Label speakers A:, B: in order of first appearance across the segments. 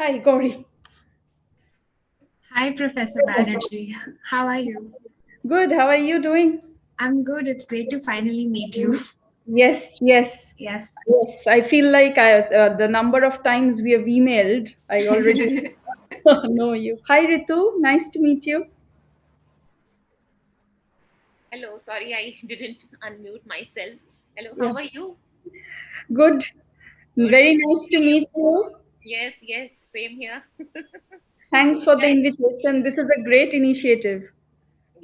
A: Hi, Gauri.
B: Hi, Professor Banerjee. How are you?
A: Good. How are you doing?
B: I'm good. It's great to finally meet you.
A: Yes, yes,
B: Yes.
A: yes. I feel like the number of times we have emailed, I already know you. Hi, Ritu. Nice to meet you.
C: Hello, sorry I didn't unmute myself. Hello,
A: Yeah.
C: how are you?
A: Good.
C: Good.
A: Very nice to meet you.
C: Yes, yes, same here.
A: Thanks for the
C: And
A: invitation. This is a great initiative.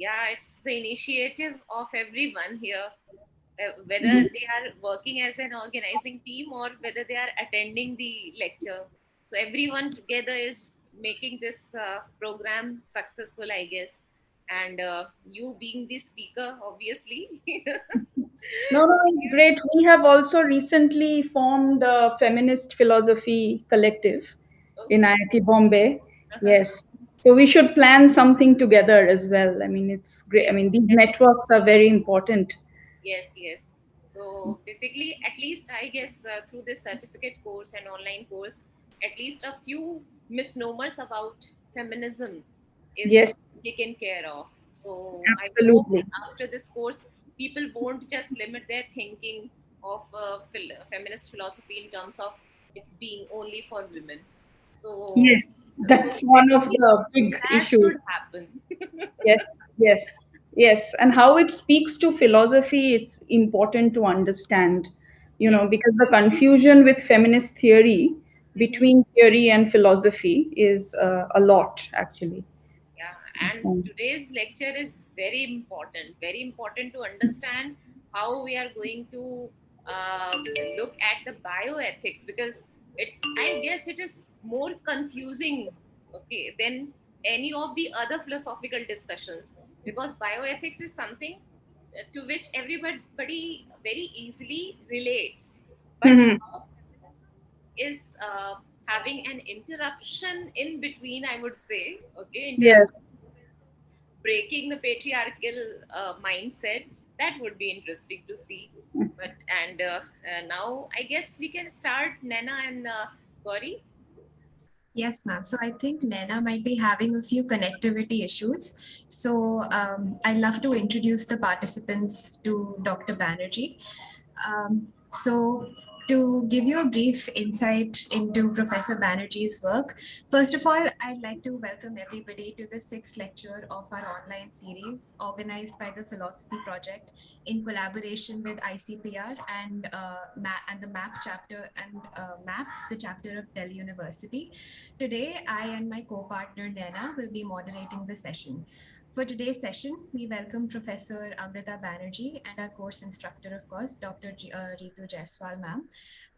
C: yeah, it's the initiative of everyone here, whether
A: Mhm.
C: they are working as an organizing team or whether they are attending the lecture. So everyone together is making this program successful, I guess. And you being the speaker, obviously.
A: No, no, it's great. We have also recently formed a feminist philosophy collective in
C: Okay.
A: IIT Bombay.
C: Uh-huh.
A: Yes. So we should plan something together as well. I mean, it's great. I
C: Yes,
A: mean, these
C: definitely.
A: networks are very important.
C: Yes, yes. So basically, at least I guess through this certificate course and online course, at least a few misnomers about feminism is
A: Yes,
C: taken care of. So I hope
A: absolutely.
C: after this course, people won't just limit their thinking of feminist philosophy in terms of it's being only for women. So,
A: Yes,
C: so
A: that's one of
C: definitely
A: the big
C: that
A: issues.
C: should happen.
A: Yes, yes, yes. And how it speaks to philosophy, it's important to understand,
C: Yes.
A: because the confusion with feminist theory
C: Mhm.
A: between theory and philosophy is a lot, actually.
C: Yeah, and
A: Mm.
C: today's lecture is very important to understand how we are going to look at the bioethics because I guess it is more confusing, okay, than any of the other philosophical discussions because bioethics is something to which everybody very easily relates. But
A: Mhm.
C: how is having an interruption in between, I would say, okay, in terms
A: Yes.
C: breaking the patriarchal mindset. That would be interesting to see. But and now I guess we can start, Nana and Gauri.
B: Yes, ma'am. So I think Nena might be having a few connectivity issues. So I'd love to introduce the participants to Dr. Banerjee. So, to give you a brief insight into Professor Banerjee's work, first of all, I'd like to welcome everybody to the sixth lecture of our online series organized by the Philosophy Project in collaboration with ICPR and the MAP chapter and MAP, the chapter of Delhi University. Today, I and my co-partner Nena will be moderating the session. For today's session, we welcome Professor Amrita Banerjee and our course instructor, of course, Dr. Ritu Jaiswal, ma'am.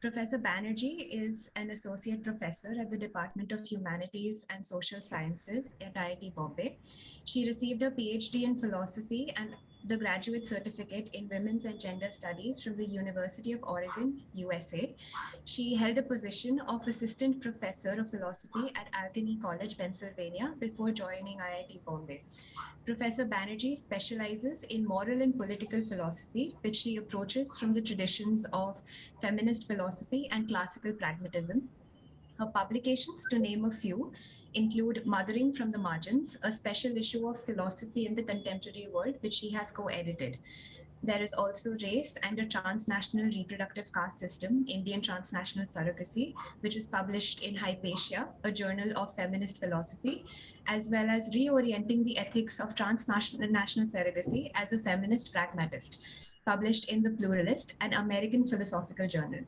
B: Professor Banerjee is an associate professor at the Department of Humanities and Social Sciences at IIT Bombay. She received a PhD in philosophy and the graduate certificate in women's and gender studies from the University of Oregon, USA. She held a position of assistant professor of philosophy at Allegheny College, Pennsylvania, before joining IIT Bombay. Professor Banerjee specializes in moral and political philosophy, which she approaches from the traditions of feminist philosophy and classical pragmatism. Her publications, to name a few, include Mothering from the Margins, a special issue of philosophy in the contemporary world, which she has co edited. There is also Race and a Transnational Reproductive Caste System, Indian Transnational Surrogacy, which is published in Hypatia, a journal of feminist philosophy, as well as Reorienting the Ethics of Transnational Surrogacy as a Feminist Pragmatist, published in the Pluralist, an American philosophical journal.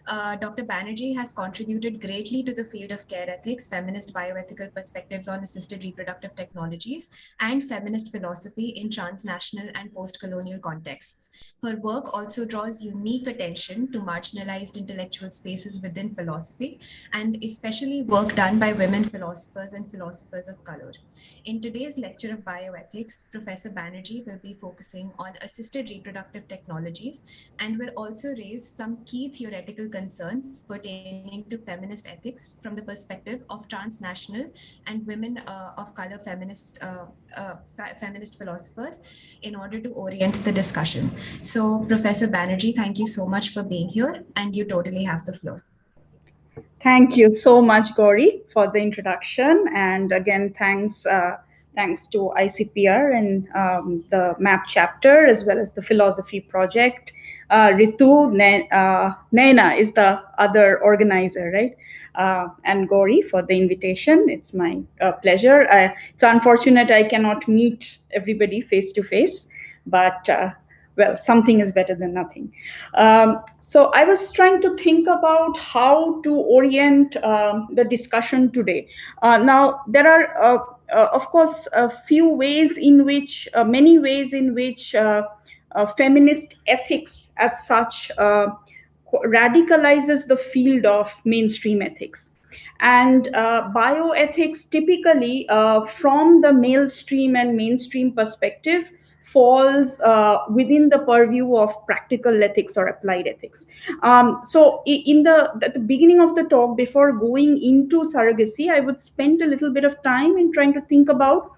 B: Dr. Banerjee has contributed greatly to the field of care ethics, feminist bioethical perspectives on assisted reproductive technologies, and feminist philosophy in transnational and post-colonial contexts. Her work also draws unique attention to marginalized intellectual spaces within philosophy, and especially work done by women philosophers and philosophers of color. In today's lecture of bioethics, Professor Banerjee will be focusing on assisted reproductive technologies and will also raise some key theoretical concerns pertaining to feminist ethics from the perspective of transnational and women of color feminist philosophers in order to orient the discussion. So, Professor Banerjee, thank you so much for being here, and you totally have the floor.
A: Thank you so much, Gauri, for the introduction. And again, thanks to ICPR and the MAP chapter, as well as the philosophy project. Naina is the other organizer, right? And Gauri for the invitation. It's my pleasure. It's unfortunate I cannot meet everybody face to face, but well, something is better than nothing. So I was trying to think about how to orient the discussion today. Now, there are, of course, a few ways in which, many ways in which feminist ethics as such radicalizes the field of mainstream ethics. And bioethics typically, from the mainstream and mainstream perspective, falls within the purview of practical ethics or applied ethics. So, in at the beginning of the talk, before going into surrogacy, I would spend a little bit of time in trying to think about,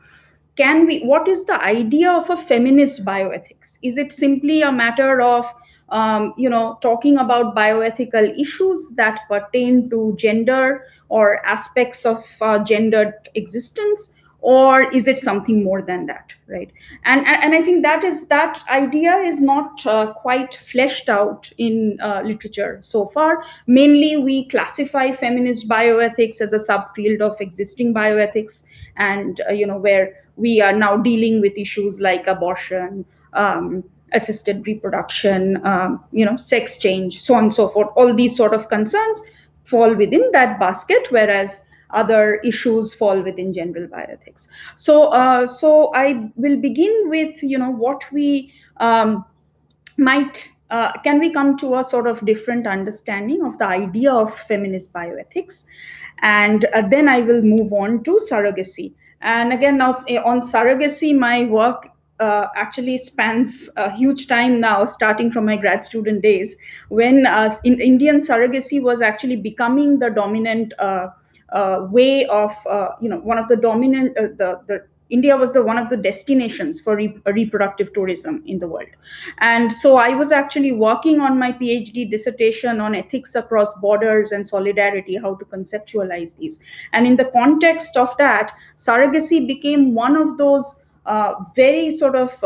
A: what is the idea of a feminist bioethics? Is it simply a matter of talking about bioethical issues that pertain to gender or aspects of gendered existence, or is it something more than that, right? And I think that idea is not quite fleshed out in literature so far. Mainly, we classify feminist bioethics as a subfield of existing bioethics, and where we are now dealing with issues like abortion, assisted reproduction, sex change, so on and so forth. All these sort of concerns fall within that basket, whereas other issues fall within general bioethics. So I will begin with what we might can we come to a sort of different understanding of the idea of feminist bioethics, and then I will move on to surrogacy. And again, now on surrogacy, my work actually spans a huge time now, starting from my grad student days, when in Indian surrogacy was actually becoming the dominant way of, one of the dominant, the India was the one of the destinations for reproductive tourism in the world. And so I was actually working on my PhD dissertation on ethics across borders and solidarity, how to conceptualize these. And in the context of that, surrogacy became one of those very sort of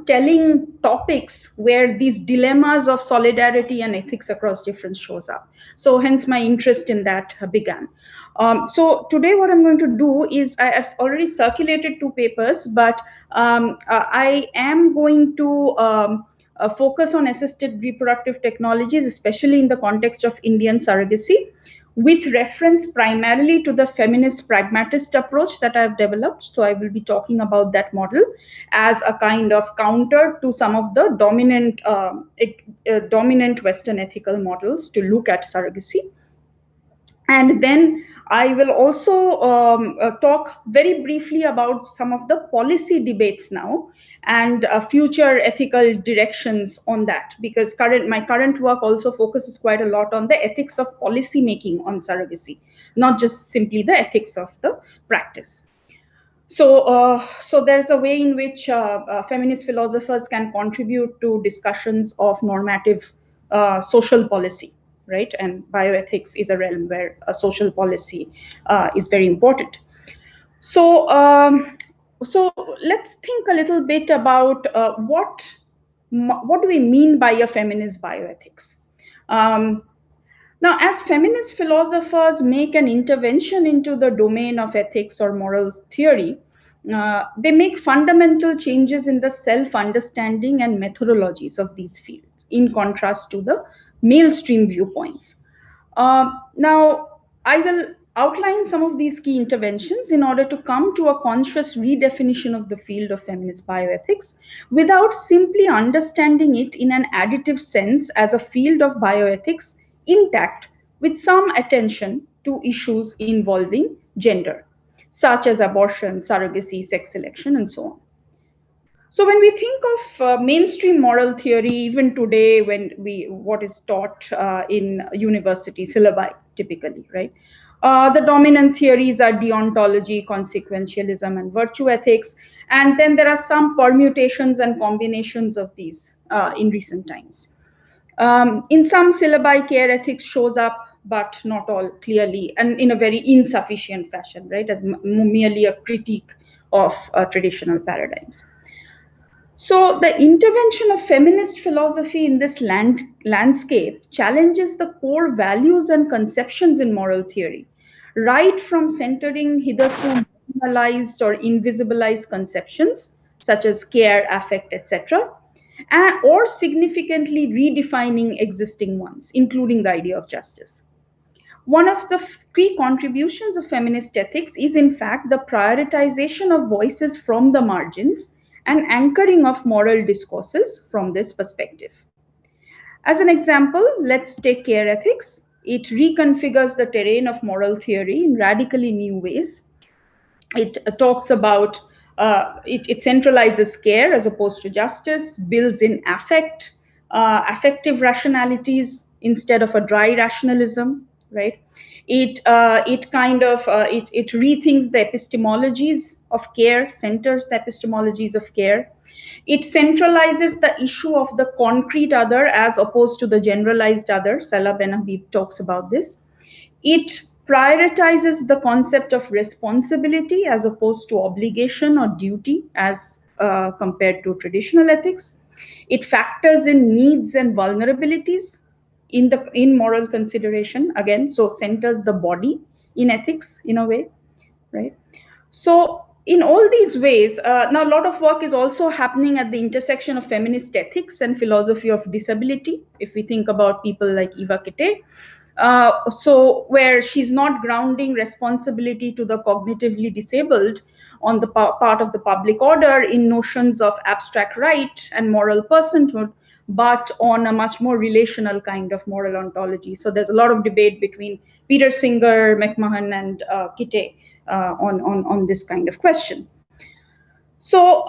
A: telling topics where these dilemmas of solidarity and ethics across difference shows up. So hence my interest in that began. So today what I'm going to do is, I have already circulated two papers, but I am going to focus on assisted reproductive technologies, especially in the context of Indian surrogacy, with reference primarily to the feminist pragmatist approach that I've developed. So I will be talking about that model as a kind of counter to some of the dominant Western ethical models to look at surrogacy. And then I will also talk very briefly about some of the policy debates now, and future ethical directions on that, because my current work also focuses quite a lot on the ethics of policy making on surrogacy, not just simply the ethics of the practice. So there's a way in which feminist philosophers can contribute to discussions of normative social policy, right? And bioethics is a realm where social policy is very important. So, so let's think a little bit about what do we mean by a feminist bioethics. Um, Now, as feminist philosophers make an intervention into the domain of ethics or moral theory, they make fundamental changes in the self understanding and methodologies of these fields, in contrast to the mainstream viewpoints. Now, I will outline some of these key interventions in order to come to a conscious redefinition of the field of feminist bioethics without simply understanding it in an additive sense as a field of bioethics intact with some attention to issues involving gender, such as abortion, surrogacy, sex selection, and so on. So when we think of mainstream moral theory, even today, when what is taught in university syllabi, typically, right? The dominant theories are deontology, consequentialism, and virtue ethics, and then there are some permutations and combinations of these in recent times. In some syllabi, care ethics shows up but not all clearly, and in a very insufficient fashion, right, as merely a critique of traditional paradigms. So, the intervention of feminist philosophy in this landscape challenges the core values and conceptions in moral theory, right from centering hitherto marginalized or invisibilized conceptions such as care, affect, etc., or significantly redefining existing ones, including the idea of justice. One of the key contributions of feminist ethics is, in fact, the prioritization of voices from the margins and anchoring of moral discourses from this perspective. As an example, let's take care ethics. It reconfigures the terrain of moral theory in radically new ways. It talks about, it centralizes care as opposed to justice, builds in affect, affective rationalities instead of a dry rationalism, right? It rethinks the epistemologies of care, centers the epistemologies of care. It centralizes the issue of the concrete other as opposed to the generalized other. Salah Ben Habib talks about this. It prioritizes the concept of responsibility as opposed to obligation or duty as compared to traditional ethics. It factors in needs and vulnerabilities in moral consideration, again, so centers the body in ethics in a way, right? So, in all these ways, now a lot of work is also happening at the intersection of feminist ethics and philosophy of disability. If we think about people like Eva Kite, so where she's not grounding responsibility to the cognitively disabled on the part of the public order in notions of abstract right and moral personhood, but on a much more relational kind of moral ontology. So there's a lot of debate between Peter Singer, McMahon, and Kite on this kind of question. So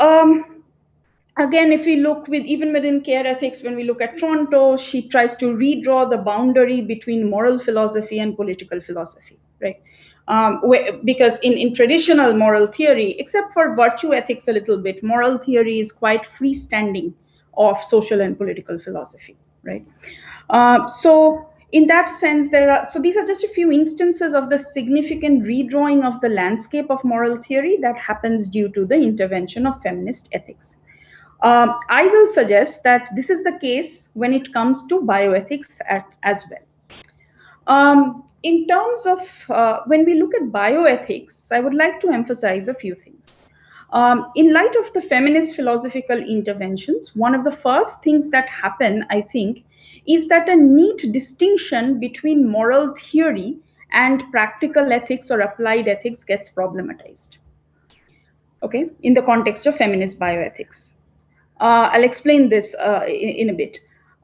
A: again, if we look even within care ethics, when we look at Toronto, she tries to redraw the boundary between moral philosophy and political philosophy, right? Because in traditional moral theory, except for virtue ethics a little bit, moral theory is quite freestanding of social and political philosophy, right? So in that sense, these are just a few instances of the significant redrawing of the landscape of moral theory that happens due to the intervention of feminist ethics. I will suggest that this is the case when it comes to bioethics as well. In terms of when we look at bioethics, I would like to emphasize a few things. In light of the feminist philosophical interventions, one of the first things that happen, I think, is that a neat distinction between moral theory and practical ethics or applied ethics gets problematized, okay, in the context of feminist bioethics. I'll explain this in a bit.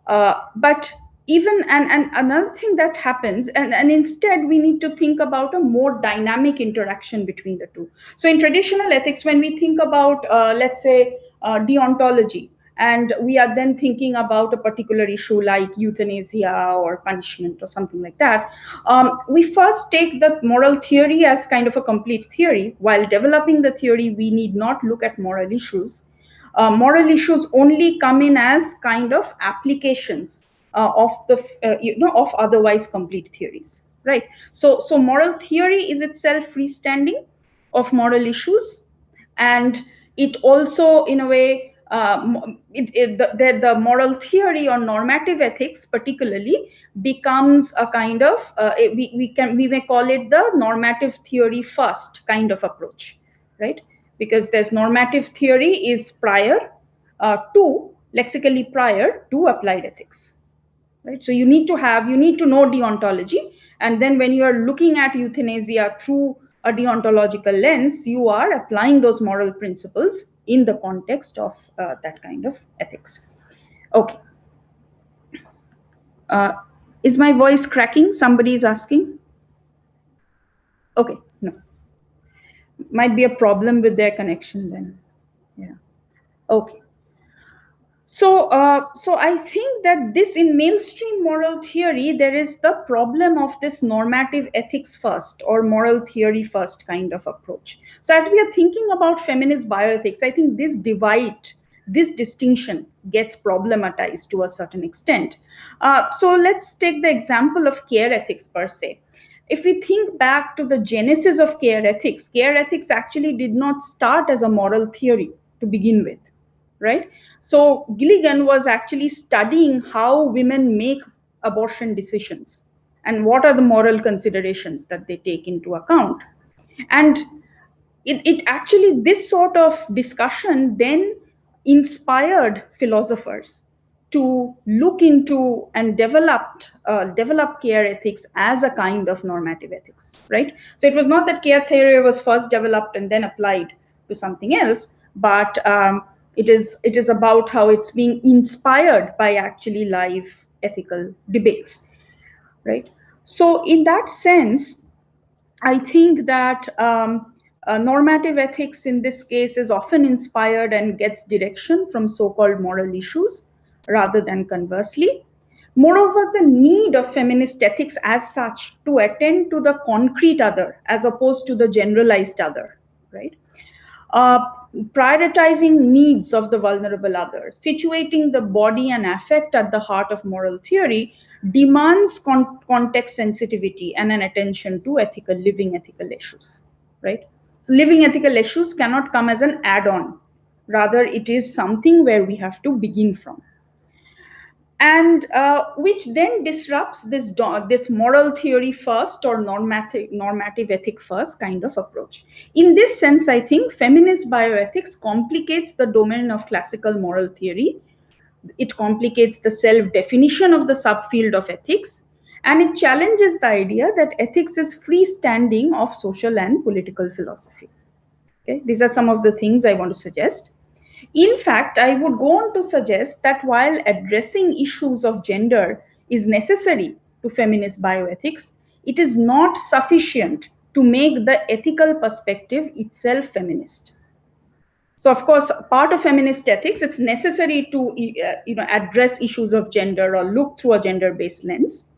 A: But even, and another thing that happens, and instead we need to think about a more dynamic interaction between the two. So in traditional ethics, when we think about, let's say, deontology, and we are then thinking about a particular issue like euthanasia or punishment or something like that, we first take the moral theory as kind of a complete theory. While developing the theory, we need not look at moral issues. Moral issues only come in as kind of applications of the of otherwise complete theories, right? So moral theory is itself freestanding of moral issues, and it also, in a way, the moral theory or normative ethics particularly becomes a kind of we may call it the normative theory first kind of approach, right? Because there's normative theory is prior to, lexically prior to applied ethics, right? So you need to know deontology, and then when you are looking at euthanasia through a deontological lens, you are applying those moral principles in the context of that kind of ethics. Okay. Is my voice cracking? Somebody is asking. Okay, no. Might be a problem with their connection then. Yeah. Okay. So I think that this, in mainstream moral theory, there is the problem of this normative ethics first or moral theory first kind of approach. So as we are thinking about feminist bioethics, I think this divide this distinction gets problematized to a certain extent. So let's take the example of care ethics per se. If we think back to the genesis of care ethics actually did not start as a moral theory to begin with, right? So Gilligan was actually studying how women make abortion decisions and what are the moral considerations that they take into account. And it actually, this sort of discussion then inspired philosophers to look into and develop care ethics as a kind of normative ethics, right? So it was not that care theory was first developed and then applied to something else, but it is about how it's being inspired by actually live ethical debates, right? So in that sense, I think that normative ethics in this case is often inspired and gets direction from so-called moral issues rather than conversely. Moreover, the need of feminist ethics as such to attend to the concrete other as opposed to the generalized other, right? uh, Prioritizing needs of the vulnerable other, situating the body and affect at the heart of moral theory demands context sensitivity and an attention to living ethical issues, right? So living ethical issues cannot come as an add-on. Rather, it is something where we have to begin from, and which then disrupts this moral theory first or normative ethic first kind of approach. In this sense, I think feminist bioethics complicates the domain of classical moral theory. It complicates the self definition of the subfield of ethics, and it challenges the idea that ethics is freestanding of social and political philosophy. Okay, these are some of the things I want to suggest. In fact, I would go on to suggest that while addressing issues of gender is necessary to feminist bioethics, it is not sufficient to make the ethical perspective itself feminist. So, of course, part of feminist ethics, it's necessary to address issues of gender or look through a gender-based lens,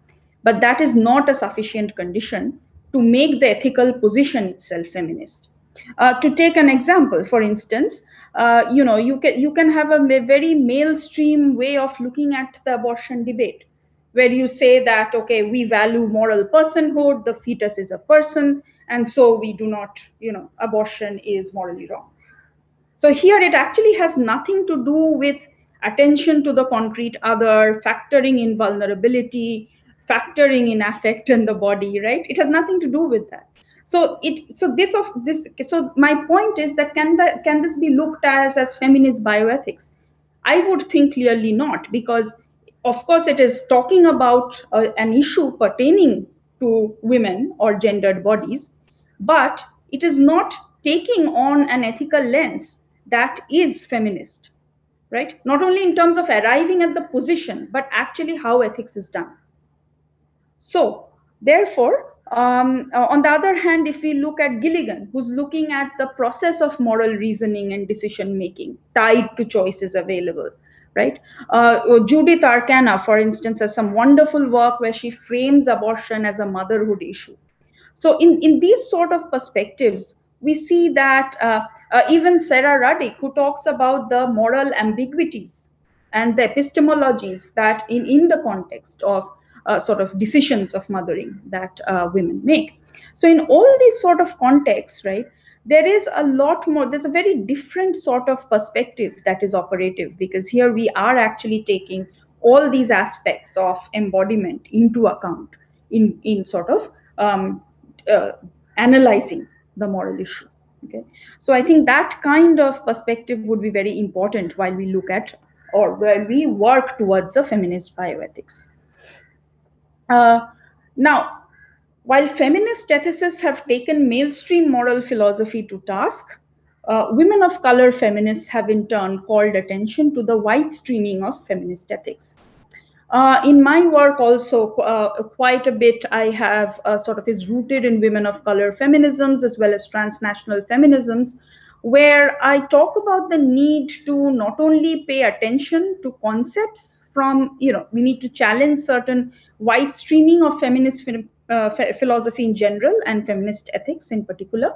A: but that is not a sufficient condition to make the ethical position itself feminist. To take an example, for instance, you can have a very mainstream way of looking at the abortion debate, where you say that, okay, we value moral personhood, the fetus is a person, and so we do not, abortion is morally wrong. So here it actually has nothing to do with attention to the concrete other, factoring in vulnerability, factoring in affect in the body, right? It has nothing to do with that. So my point is that can this be looked as feminist bioethics? I would think clearly not, because of course it is talking about an issue pertaining to women or gendered bodies, but it is not taking on an ethical lens that is feminist, right? Not only in terms of arriving at the position, but actually how ethics is done. So, therefore, on the other hand, if we look at Gilligan, who's looking at the process of moral reasoning and decision making tied to choices available, right? Judith Arcana, for instance, has some wonderful work where she frames abortion as a motherhood issue. So in these sort of perspectives, we see that even Sarah Ruddick, who talks about the moral ambiguities and the epistemologies that in the context of sort of decisions of mothering that women make. So in all these sort of contexts, right, there is a lot more, there's a very different sort of perspective that is operative, because here we are actually taking all these aspects of embodiment into account in sort of uh, analyzing the moral issue. Okay, so I think that kind of perspective would be very important while we look at or while we work towards a feminist bioethics. Now, while feminist ethicists have taken mainstream moral philosophy to task, women of color feminists have in turn called attention to the wide streaming of feminist ethics. In my work also, quite a bit I have sort of is rooted in women of color feminisms as well as transnational feminisms, where I talk about the need to not only pay attention to concepts from, we need to challenge certain wide streaming of feminist philosophy in general and feminist ethics in particular,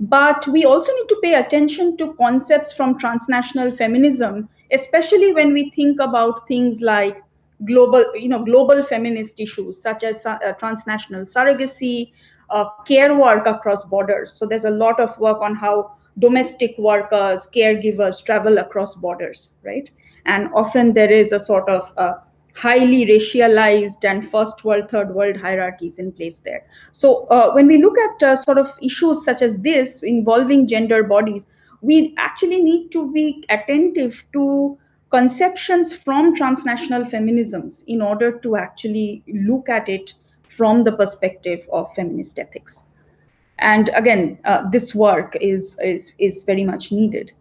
A: But we also need to pay attention to concepts from transnational feminism, especially when we think about things like global feminist issues such as transnational surrogacy, care work across borders. So there's a lot of work on how domestic workers, caregivers travel across borders, right? And often there is a sort of highly racialized and first world, third world hierarchies in place there. So when we look at sort of issues such as this involving gender bodies, we actually need to be attentive to conceptions from transnational feminisms in order to actually look at it from the perspective of feminist ethics. And again, this work is very much needed.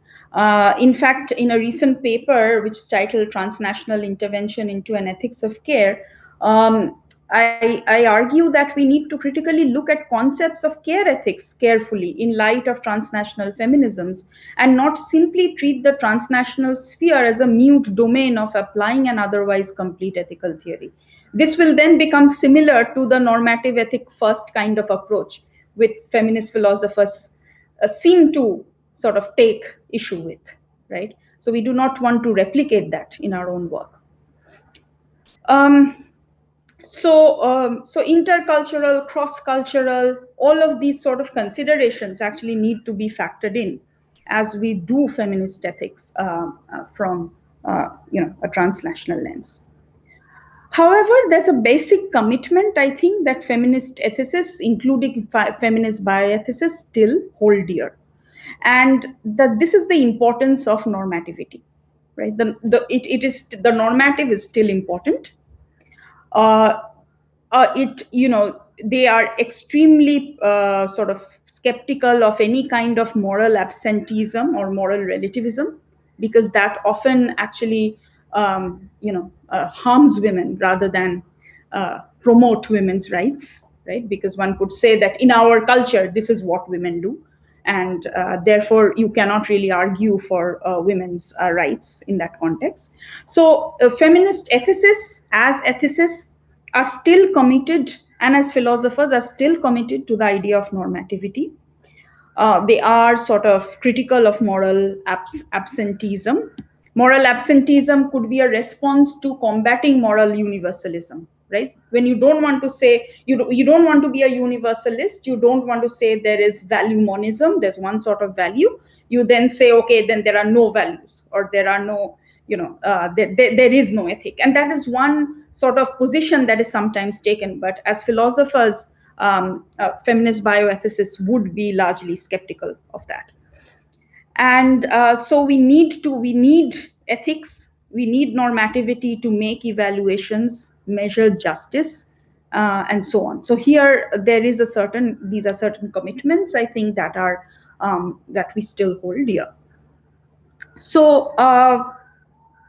A: In fact, in a recent paper which is titled Transnational Intervention into an Ethics of Care, I argue that we need to critically look at concepts of care ethics carefully in light of transnational feminisms, and not simply treat the transnational sphere as a mute domain of applying an otherwise complete ethical theory. This will then become similar to the normative ethic first kind of approach with feminist philosophers seem to sort of take issue with, right? So we do not want to replicate that in our own work. So intercultural, cross-cultural, all of these sort of considerations actually need to be factored in as we do feminist ethics from a transnational lens. However, there's a basic commitment, I think, that feminist ethicists, including feminist bioethicists, still hold dear. And that this is the importance of normativity, right? The normative is still important. Uh, they are extremely sort of skeptical of any kind of moral absenteeism or moral relativism, because that often actually harms women rather than promote women's rights, right? Because one could say that in our culture this is what women do, and therefore you cannot really argue for women's rights in that context. So feminist ethicists, as ethicists, are still committed, and as philosophers are still committed to the idea of normativity. They are sort of critical of moral absenteeism. Moral absenteeism could be a response to combating moral universalism, right? When you don't want to say, you don't want to be a universalist, you don't want to say there is value monism, there's one sort of value, you then say, okay, then there are no values, or there are no, there is no ethic. And that is one sort of position that is sometimes taken. But as philosophers, feminist bioethicists would be largely skeptical of that. And so we need ethics, we need normativity to make evaluations, measure justice, and so on. So here these are certain commitments, I think, that are that we still hold dear. So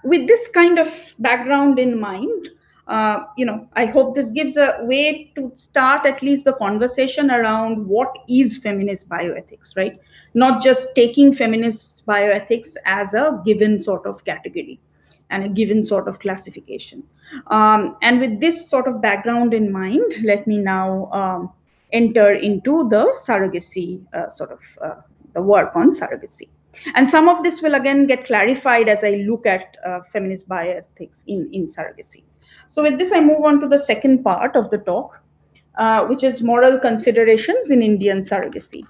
A: with this kind of background in mind, I hope this gives a way to start at least the conversation around what is feminist bioethics, right? Not just taking feminist bioethics as a given sort of category and a given sort of classification. And with this sort of background in mind, let me now enter into the surrogacy the work on surrogacy. And some of this will again get clarified as I look at feminist bioethics in surrogacy. So with this, I move on to the second part of the talk, which is moral considerations in Indian surrogacy.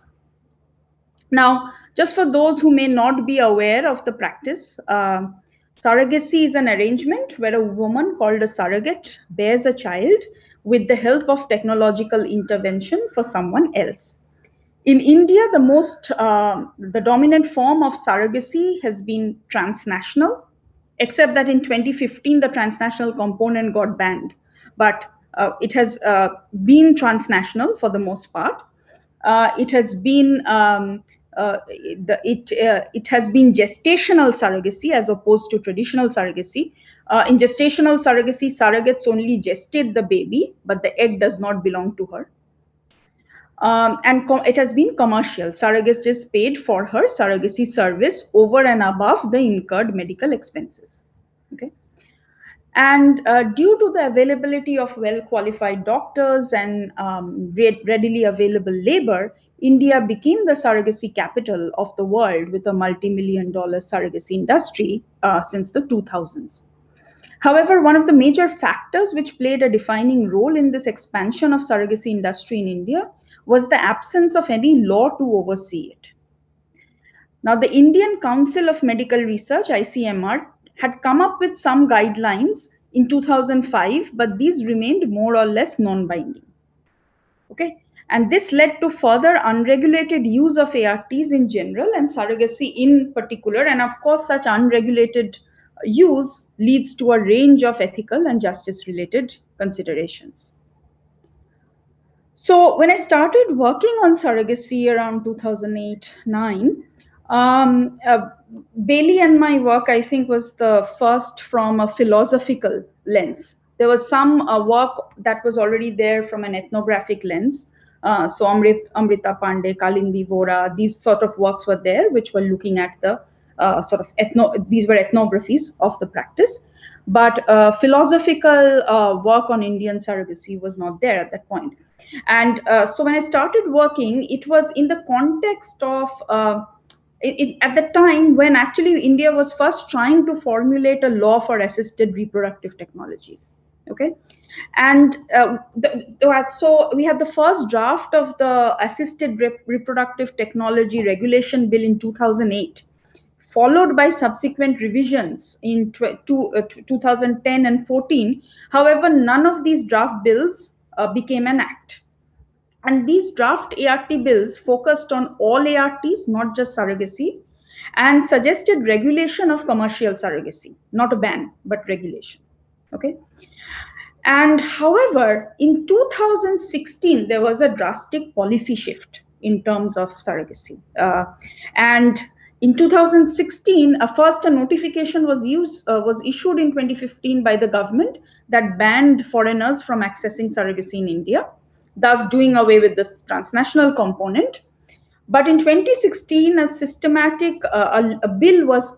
A: Now, just for those who may not be aware of the practice, surrogacy is an arrangement where a woman called a surrogate bears a child with the help of technological intervention for someone else. In India, the dominant form of surrogacy has been transnational, except that in 2015 the transnational component got banned. But it has been transnational for the most part. It has been it has been gestational surrogacy as opposed to traditional surrogacy. In gestational surrogacy, surrogates only gestate the baby, but the egg does not belong to her. And it has been commercial. Surrogate is paid for her surrogacy service over and above the incurred medical expenses. Okay. And due to the availability of well qualified doctors and readily available labor, India became the surrogacy capital of the world with a multi-million dollar surrogacy industry since the 2000s. However, one of the major factors which played a defining role in this expansion of surrogacy industry in India was the absence of any law to oversee it. Now, the Indian Council of Medical Research, ICMR, had come up with some guidelines in 2005, but these remained more or less non binding. Okay, and this led to further unregulated use of ARTs in general and surrogacy in particular. And of course, such unregulated use leads to a range of ethical and justice related considerations. So when I started working on surrogacy around 2008-9, Bailey and my work, I think, was the first from a philosophical lens. There was some work that was already there from an ethnographic lens. So Amrita Pandey, Kalindi Vora, these sort of works were there, which were looking at the these were ethnographies of the practice. But philosophical work on Indian surrogacy was not there at that point. And so when I started working, it was in the context of at the time when actually India was first trying to formulate a law for assisted reproductive technologies. Okay, and so we had the first draft of the assisted reproductive technology regulation bill in 2008, followed by subsequent revisions in 2010 and 14. However, none of these draft bills became an act. And these draft ART bills focused on all ARTs, not just surrogacy, and suggested regulation of commercial surrogacy, not a ban, but regulation. Okay. And however, in 2016, there was a drastic policy shift in terms of surrogacy. And in 2016, a notification was issued in 2015 by the government that banned foreigners from accessing surrogacy in India, thus doing away with this transnational component. But in 2016, a bill was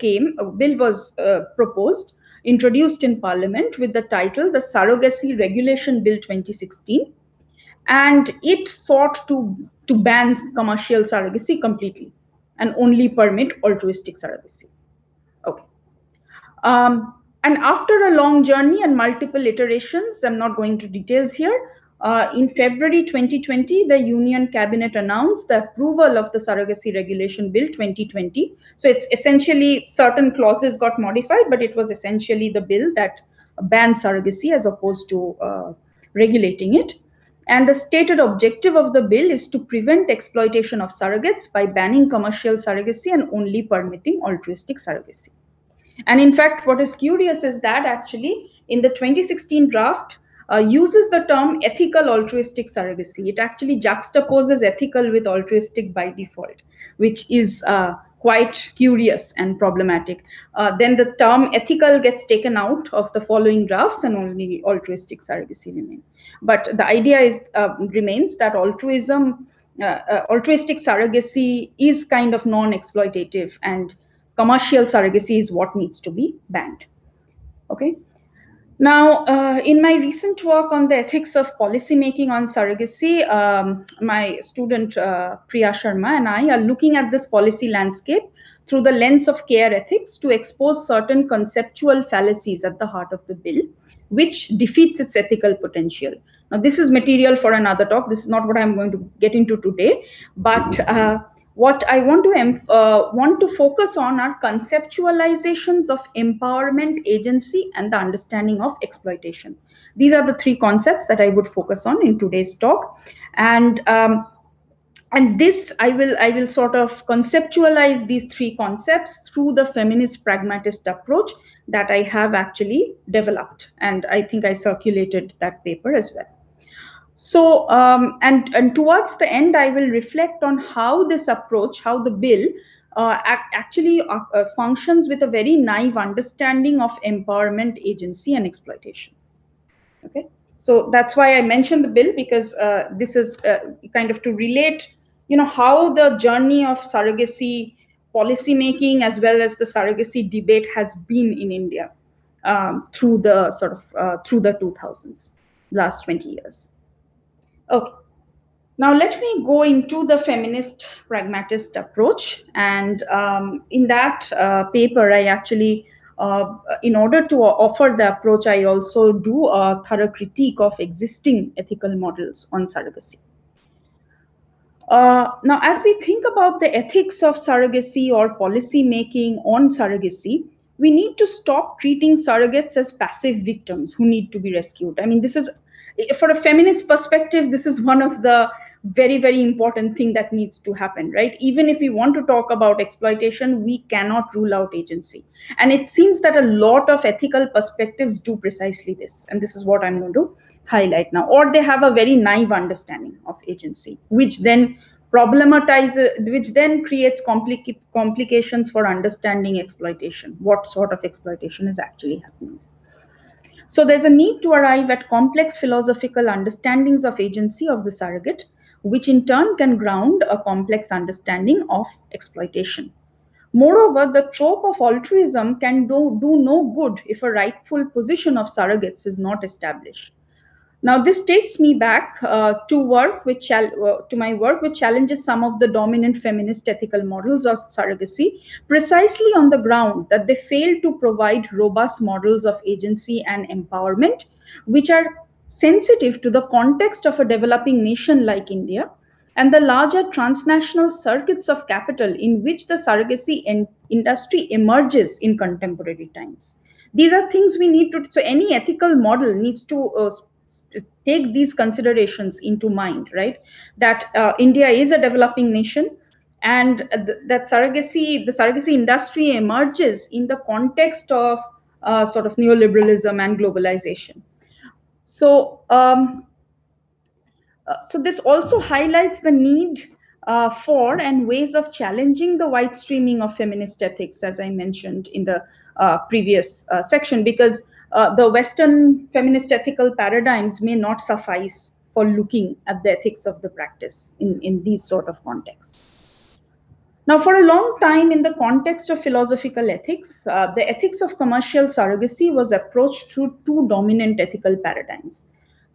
A: proposed, introduced in Parliament with the title the Surrogacy Regulation Bill 2016, and it sought to ban commercial surrogacy completely and only permit altruistic surrogacy. Okay. And after a long journey and multiple iterations, I'm not going to details here, in February 2020, the Union Cabinet announced the approval of the Surrogacy Regulation Bill 2020. So it's essentially certain clauses got modified, but it was essentially the bill that banned surrogacy as opposed to regulating it. And the stated objective of the bill is to prevent exploitation of surrogates by banning commercial surrogacy and only permitting altruistic surrogacy. And in fact, what is curious is that actually in the 2016 draft uses the term ethical altruistic surrogacy. It actually juxtaposes ethical with altruistic by default, which is quite curious and problematic. Then the term ethical gets taken out of the following drafts and only altruistic surrogacy remains. But the idea remains that altruistic surrogacy is kind of non-exploitative, and commercial surrogacy is what needs to be banned. Okay. Now, in my recent work on the ethics of policymaking on surrogacy, my student Priya Sharma and I are looking at this policy landscape through the lens of care ethics to expose certain conceptual fallacies at the heart of the bill, which defeats its ethical potential. Now, this is material for another talk. This is not what I'm going to get into today, but what I want to focus on are conceptualizations of empowerment, agency, and the understanding of exploitation. These are the three concepts that I would focus on in today's talk, and this I will sort of conceptualize these three concepts through the feminist pragmatist approach that I have actually developed, and I think I circulated that paper as well. So, and towards the end, I will reflect on how this approach, how the bill actually functions with a very naive understanding of empowerment, agency, and exploitation. Okay, so that's why I mentioned the bill, because this is kind of to relate, how the journey of surrogacy policy making as well as the surrogacy debate has been in India. through the through the 2000s, last 20 years. Okay. Now, let me go into the feminist pragmatist approach. And in that paper, I actually, in order to offer the approach, I also do a thorough critique of existing ethical models on surrogacy. Now, as we think about the ethics of surrogacy or policy making on surrogacy, we need to stop treating surrogates as passive victims who need to be rescued. I mean, this is, for a feminist perspective, this is one of the very, very important thing that needs to happen, right? Even if we want to talk about exploitation, we cannot rule out agency. And it seems that a lot of ethical perspectives do precisely this. And this is what I'm going to highlight now. Or they have a very naive understanding of agency, which then which then creates complications for understanding exploitation, what sort of exploitation is actually happening. So there's a need to arrive at complex philosophical understandings of agency of the surrogate, which in turn can ground a complex understanding of exploitation. Moreover, the trope of altruism can do no good if a rightful position of surrogates is not established. Now, this takes me back to my work, which challenges some of the dominant feminist ethical models of surrogacy, precisely on the ground that they fail to provide robust models of agency and empowerment, which are sensitive to the context of a developing nation like India and the larger transnational circuits of capital in which the surrogacy industry emerges in contemporary times. These are things we need to, so any ethical model needs to take these considerations into mind, right? That India is a developing nation, and that the surrogacy industry emerges in the context of sort of neoliberalism and globalization. So, so this also highlights the need for and ways of challenging the white streaming of feminist ethics, as I mentioned in the previous section, because the Western feminist ethical paradigms may not suffice for looking at the ethics of the practice in these sort of contexts. Now, for a long time, in the context of philosophical ethics, the ethics of commercial surrogacy was approached through two dominant ethical paradigms.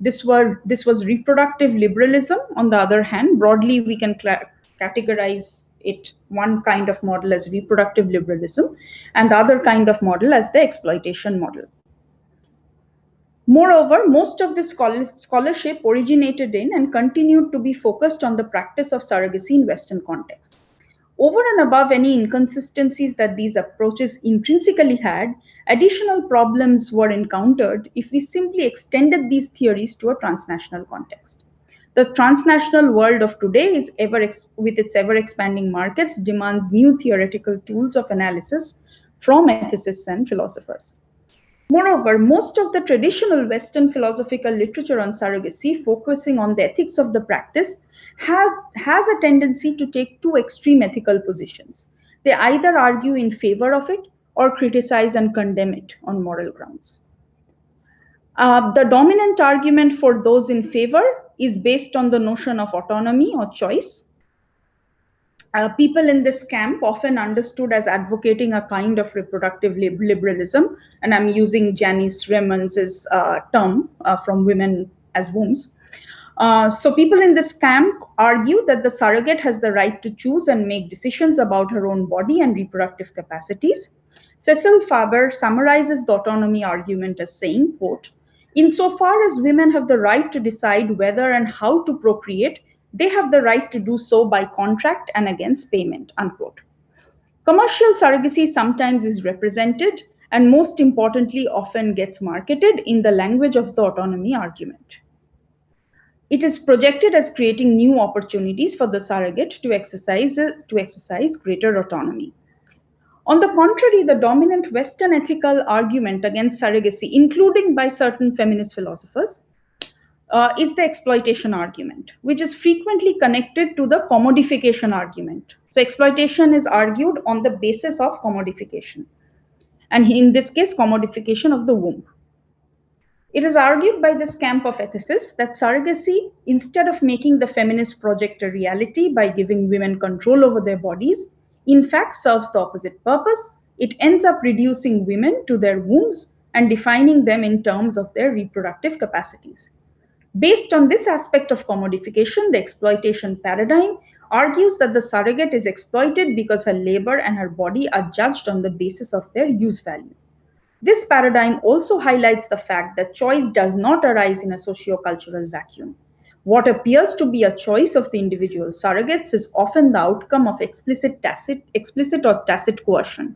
A: This was reproductive liberalism, on the other hand. Broadly, we can categorize it, one kind of model as reproductive liberalism, and the other kind of model as the exploitation model. Moreover, most of this scholarship originated in and continued to be focused on the practice of surrogacy in Western contexts. Over and above any inconsistencies that these approaches intrinsically had, additional problems were encountered if we simply extended these theories to a transnational context. The transnational world of today with its ever-expanding markets demands new theoretical tools of analysis from ethicists and philosophers. Moreover, most of the traditional Western philosophical literature on surrogacy, focusing on the ethics of the practice, has a tendency to take two extreme ethical positions. They either argue in favor of it or criticize and condemn it on moral grounds. The dominant argument for those in favor is based on the notion of autonomy or choice. People in this camp often understood as advocating a kind of reproductive liberalism, and I'm using Janice Raymond's term from Women as Wombs. So people in this camp argue that the surrogate has the right to choose and make decisions about her own body and reproductive capacities. Cecil Faber summarizes the autonomy argument as saying, quote, "Insofar as women have the right to decide whether and how to procreate, they have the right to do so by contract and against payment," unquote. Commercial surrogacy sometimes is represented and, most importantly, often gets marketed in the language of the autonomy argument. It is projected as creating new opportunities for the surrogate to exercise greater autonomy. On the contrary, the dominant Western ethical argument against surrogacy, including by certain feminist philosophers, is the exploitation argument, which is frequently connected to the commodification argument. So exploitation is argued on the basis of commodification, and in this case, commodification of the womb. It is argued by this camp of ethicists that surrogacy, instead of making the feminist project a reality by giving women control over their bodies, in fact serves the opposite purpose. It ends up reducing women to their wombs and defining them in terms of their reproductive capacities. Based on this aspect of commodification, the exploitation paradigm argues that the surrogate is exploited because her labor and her body are judged on the basis of their use value. This paradigm also highlights the fact that choice does not arise in a socio-cultural vacuum. What appears to be a choice of the individual surrogates is often the outcome of explicit or tacit coercion.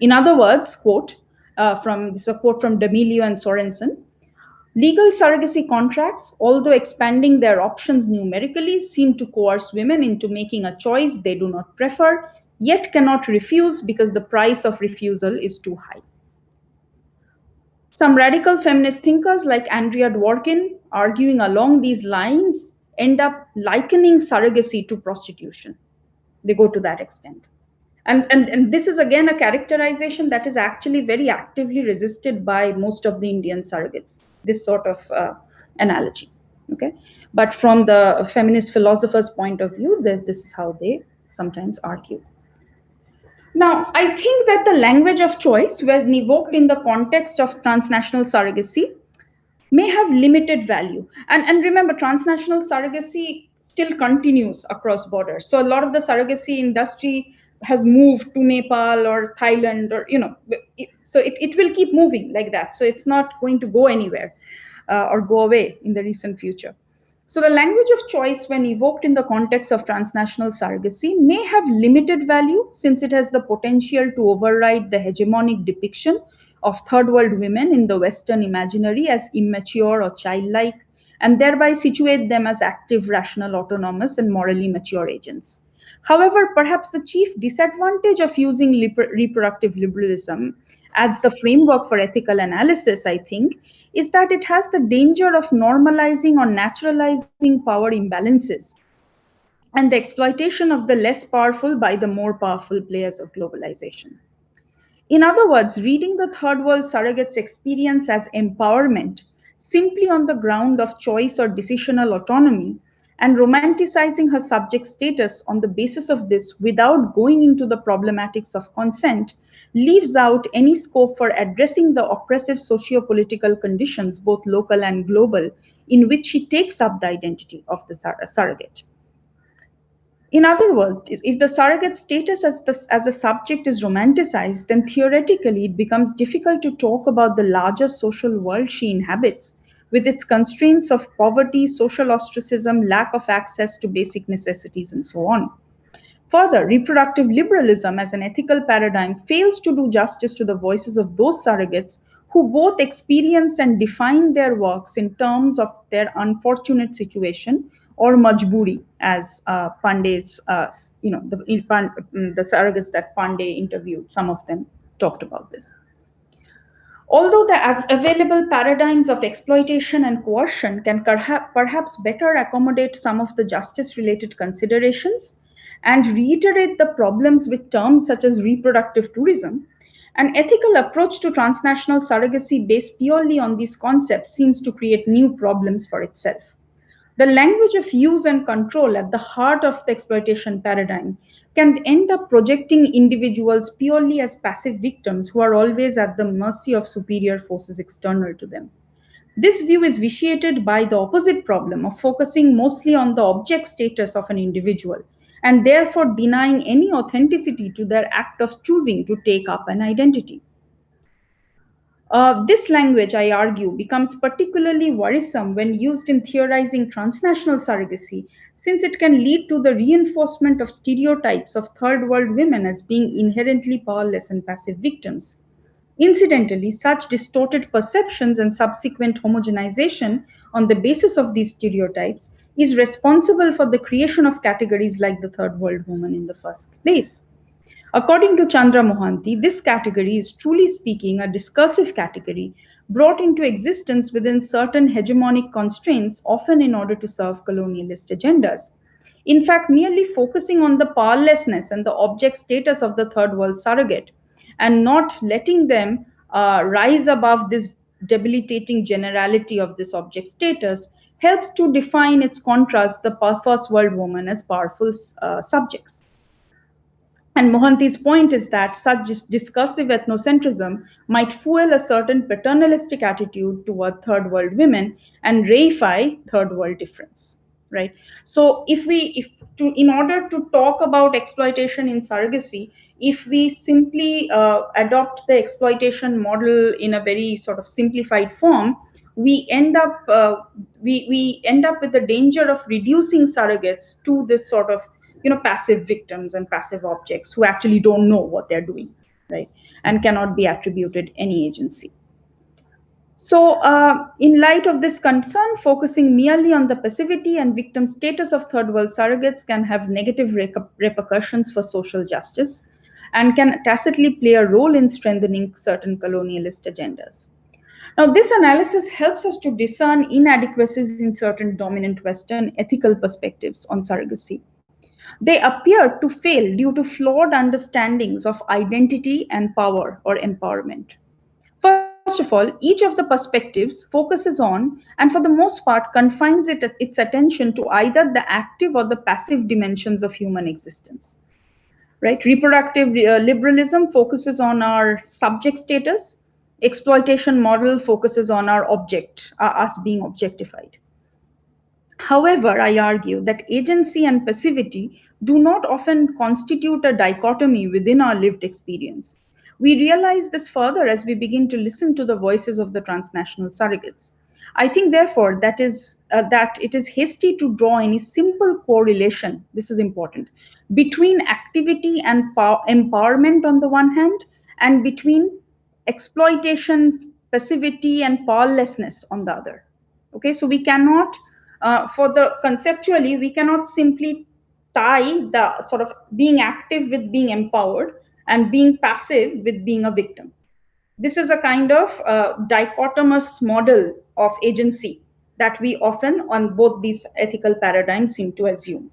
A: In other words, this is a quote from D'Amelio and Sorensen. Legal surrogacy contracts, although expanding their options numerically, seem to coerce women into making a choice they do not prefer, yet cannot refuse because the price of refusal is too high. Some radical feminist thinkers like Andrea Dworkin, arguing along these lines, end up likening surrogacy to prostitution. They go to that extent. And this is again a characterization that is actually very actively resisted by most of the Indian surrogates, this sort of analogy. Okay? But from the feminist philosophers' point of view, this is how they sometimes argue. Now, I think that the language of choice, when evoked in the context of transnational surrogacy, may have limited value. And remember, transnational surrogacy still continues across borders. So a lot of the surrogacy industry has moved to Nepal or Thailand, or, so it will keep moving like that. So it's not going to go anywhere or go away in the recent future. So the language of choice, when evoked in the context of transnational surrogacy, may have limited value since it has the potential to override the hegemonic depiction of third world women in the Western imaginary as immature or childlike, and thereby situate them as active, rational, autonomous, and morally mature agents. However, perhaps the chief disadvantage of using reproductive liberalism as the framework for ethical analysis, I think, is that it has the danger of normalizing or naturalizing power imbalances and the exploitation of the less powerful by the more powerful players of globalization. In other words, reading the third world surrogates' experience as empowerment simply on the ground of choice or decisional autonomy and romanticizing her subject status on the basis of this without going into the problematics of consent leaves out any scope for addressing the oppressive socio-political conditions, both local and global, in which she takes up the identity of the surrogate. In other words, if the surrogate status as a subject is romanticized, then theoretically it becomes difficult to talk about the larger social world she inhabits, with its constraints of poverty, social ostracism, lack of access to basic necessities, and so on. Further, reproductive liberalism as an ethical paradigm fails to do justice to the voices of those surrogates who both experience and define their works in terms of their unfortunate situation or majburi, as Pandey's, the surrogates that Pandey interviewed, some of them talked about this. Although the available paradigms of exploitation and coercion can perhaps better accommodate some of the justice related considerations and reiterate the problems with terms such as reproductive tourism, an ethical approach to transnational surrogacy based purely on these concepts seems to create new problems for itself. The language of use and control at the heart of the exploitation paradigm can end up projecting individuals purely as passive victims who are always at the mercy of superior forces external to them. This view is vitiated by the opposite problem of focusing mostly on the object status of an individual and therefore denying any authenticity to their act of choosing to take up an identity. This language, I argue, becomes particularly worrisome when used in theorizing transnational surrogacy, since it can lead to the reinforcement of stereotypes of third world women as being inherently powerless and passive victims. Incidentally, such distorted perceptions and subsequent homogenization on the basis of these stereotypes is responsible for the creation of categories like the third world woman in the first place. According to Chandra Mohanty, this category is truly speaking a discursive category brought into existence within certain hegemonic constraints, often in order to serve colonialist agendas. In fact, merely focusing on the powerlessness and the object status of the third world surrogate and not letting them rise above this debilitating generality of this object status helps to define its contrast, the first world woman, as powerful subjects. And Mohanty's point is that such discursive ethnocentrism might fuel a certain paternalistic attitude toward third world women and reify third world difference, right? So in order to talk about exploitation in surrogacy, if we simply adopt the exploitation model in a very sort of simplified form, we end up we end up with the danger of reducing surrogates to this sort of passive victims and passive objects who actually don't know what they're doing, right, and cannot be attributed any agency. So, in light of this concern, focusing merely on the passivity and victim status of third world surrogates can have negative repercussions for social justice and can tacitly play a role in strengthening certain colonialist agendas. Now, this analysis helps us to discern inadequacies in certain dominant Western ethical perspectives on surrogacy. They appear to fail due to flawed understandings of identity and power or empowerment. First of all, each of the perspectives focuses on, and for the most part, confines its attention to either the active or the passive dimensions of human existence. Right? Reproductive liberalism focuses on our subject status. Exploitation model focuses on our object, us being objectified. However, I argue that agency and passivity do not often constitute a dichotomy within our lived experience. We realize this further as we begin to listen to the voices of the transnational surrogates. I think, therefore, that it is hasty to draw any simple correlation, this is important, between activity and empowerment on the one hand, and between exploitation, passivity, and powerlessness on the other. Okay, so we cannot for the conceptually we cannot simply tie the sort of being active with being empowered and being passive with being a victim. This is a kind of dichotomous model of agency that we often on both these ethical paradigms seem to assume.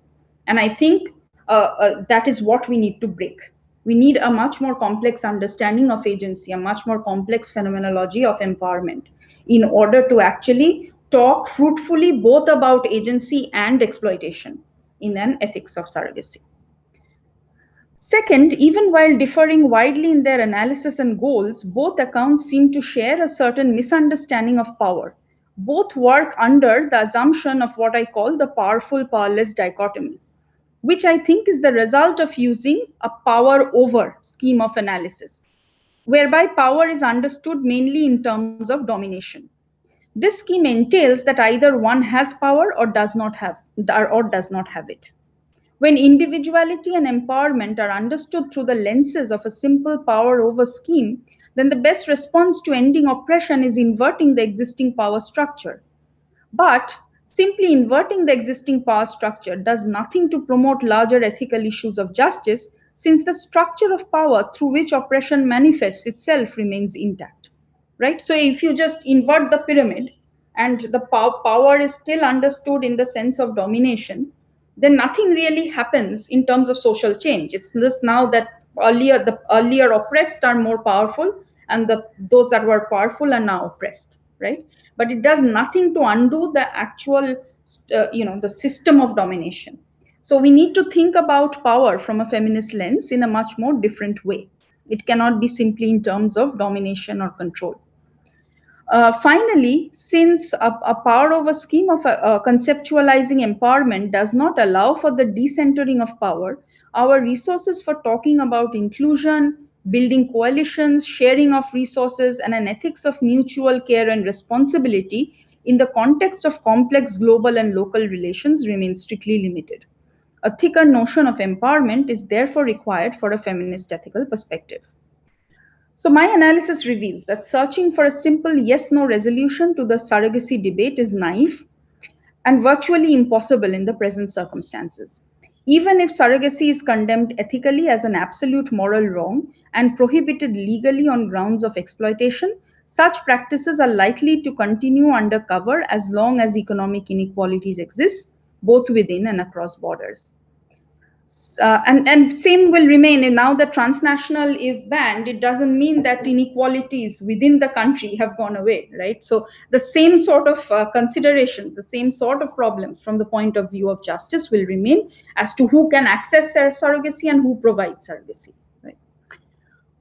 A: And I think that is what we need to break. We need a much more complex understanding of agency, a much more complex phenomenology of empowerment in order to actually talk fruitfully both about agency and exploitation in an ethics of surrogacy. Second, even while differing widely in their analysis and goals, both accounts seem to share a certain misunderstanding of power. Both work under the assumption of what I call the powerful powerless dichotomy, which I think is the result of using a power over scheme of analysis, whereby power is understood mainly in terms of domination. This scheme entails that either one has power or does not have it. When individuality and empowerment are understood through the lenses of a simple power over scheme, then the best response to ending oppression is inverting the existing power structure. But simply inverting the existing power structure does nothing to promote larger ethical issues of justice, since the structure of power through which oppression manifests itself remains intact. Right? So if you just invert the pyramid and the power is still understood in the sense of domination, then nothing really happens in terms of social change. It's just now that the earlier oppressed are more powerful, and those that were powerful are now oppressed, right? But it does nothing to undo the actual, the system of domination. So we need to think about power from a feminist lens in a much more different way. It cannot be simply in terms of domination or control. Finally, since a power over scheme of conceptualizing empowerment does not allow for the decentering of power, our resources for talking about inclusion, building coalitions, sharing of resources, and an ethics of mutual care and responsibility in the context of complex global and local relations remain strictly limited. A thicker notion of empowerment is therefore required for a feminist ethical perspective. So, my analysis reveals that searching for a simple yes no resolution to the surrogacy debate is naive and virtually impossible in the present circumstances. Even if surrogacy is condemned ethically as an absolute moral wrong and prohibited legally on grounds of exploitation, such practices are likely to continue under cover as long as economic inequalities exist, both within and across borders. And same will remain. And now that transnational is banned, it doesn't mean that inequalities within the country have gone away, right? So the same sort of consideration, the same sort of problems from the point of view of justice will remain as to who can access surrogacy and who provides surrogacy, right?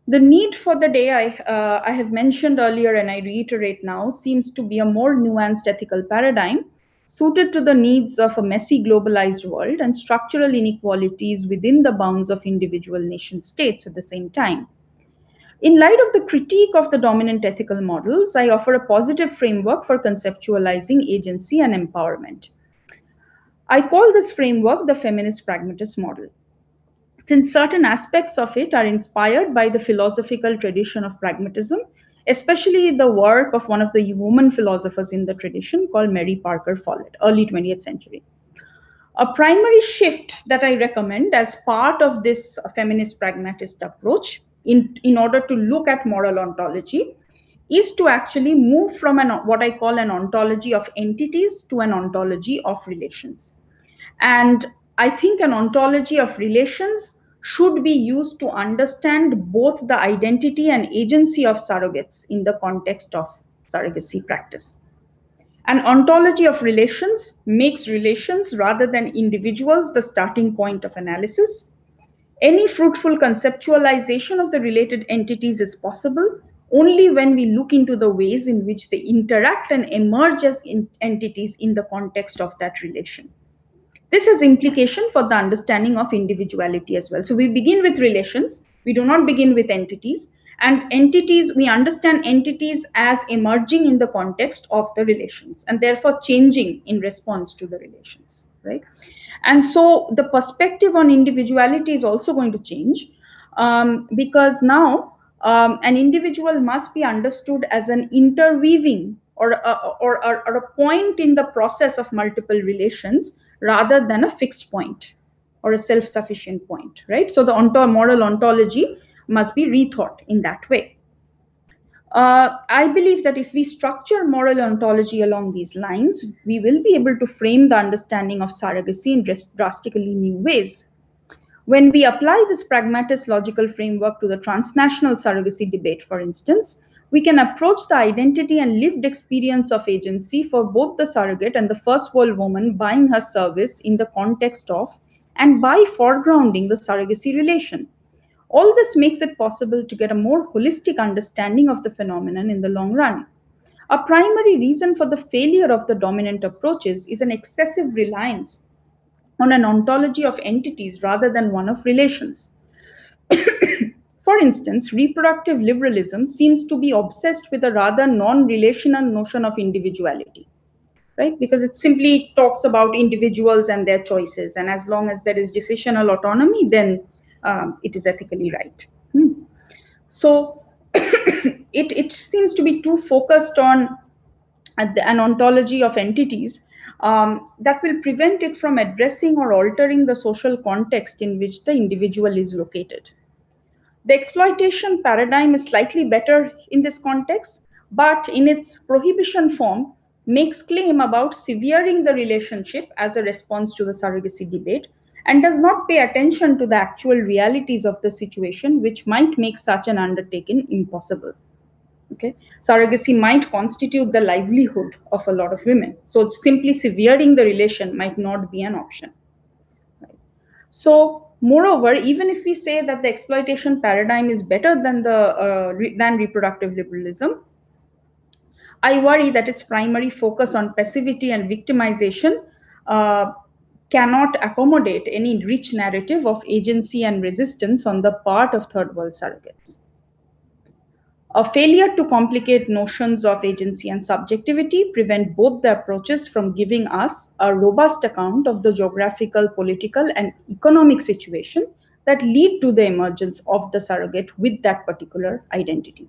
A: The need for the day I have mentioned earlier and I reiterate now seems to be a more nuanced ethical paradigm suited to the needs of a messy globalized world and structural inequalities within the bounds of individual nation states at the same time. In light of the critique of the dominant ethical models, I offer a positive framework for conceptualizing agency and empowerment. I call this framework the feminist pragmatist model. Since certain aspects of it are inspired by the philosophical tradition of pragmatism, especially the work of one of the women philosophers in the tradition called Mary Parker Follett, early 20th century. A primary shift that I recommend as part of this feminist pragmatist approach in order to look at moral ontology is to actually move from what I call an ontology of entities to an ontology of relations. And I think an ontology of relations should be used to understand both the identity and agency of surrogates in the context of surrogacy practice. An ontology of relations makes relations rather than individuals the starting point of analysis. Any fruitful conceptualization of the related entities is possible only when we look into the ways in which they interact and emerge as entities in the context of that relation. This has implication for the understanding of individuality as well. So we begin with relations, we do not begin with entities. And entities, we understand entities as emerging in the context of the relations and therefore changing in response to the relations, right? And so the perspective on individuality is also going to change because now an individual must be understood as an interweaving or a point in the process of multiple relations rather than a fixed point or a self-sufficient point, right? So the moral ontology must be rethought in that way. I believe that if we structure moral ontology along these lines, we will be able to frame the understanding of surrogacy in drastically new ways. When we apply this pragmatist logical framework to the transnational surrogacy debate, for instance, we can approach the identity and lived experience of agency for both the surrogate and the first world woman buying her service in the context of and by foregrounding the surrogacy relation. All this makes it possible to get a more holistic understanding of the phenomenon in the long run. A primary reason for the failure of the dominant approaches is an excessive reliance on an ontology of entities rather than one of relations. For instance, reproductive liberalism seems to be obsessed with a rather non relational notion of individuality, right? Because it simply talks about individuals and their choices. And as long as there is decisional autonomy, then it is ethically right. So it seems to be too focused on an ontology of entities that will prevent it from addressing or altering the social context in which the individual is located. The exploitation paradigm is slightly better in this context, but in its prohibition form, makes claim about severing the relationship as a response to the surrogacy debate and does not pay attention to the actual realities of the situation, which might make such an undertaking impossible. Okay, surrogacy might constitute the livelihood of a lot of women, so simply severing the relation might not be an option. So, moreover, even if we say that the exploitation paradigm is better than than reproductive liberalism, I worry that its primary focus on passivity and victimization uh, cannot accommodate any rich narrative of agency and resistance on the part of third world surrogates. A failure to complicate notions of agency and subjectivity prevent both the approaches from giving us a robust account of the geographical, political, and economic situation that lead to the emergence of the surrogate with that particular identity.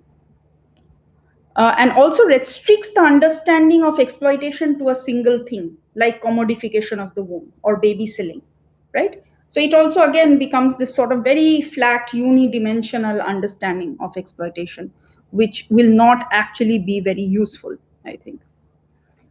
A: And also restricts the understanding of exploitation to a single thing, like commodification of the womb or baby selling, right? So it also again becomes this sort of very flat, unidimensional understanding of exploitation, which will not actually be very useful, I think.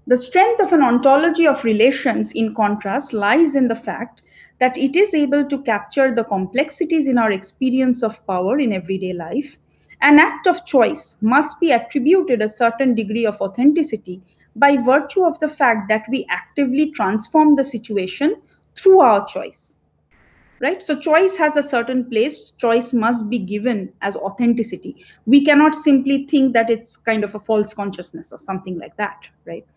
A: The strength of an ontology of relations, in contrast, lies in the fact that it is able to capture the complexities in our experience of power in everyday life. An act of choice must be attributed a certain degree of authenticity by virtue of the fact that we actively transform the situation through our choice. Right? So, choice has a certain place, choice must be given as authenticity. We cannot simply think that it's kind of a false consciousness or something like that, right?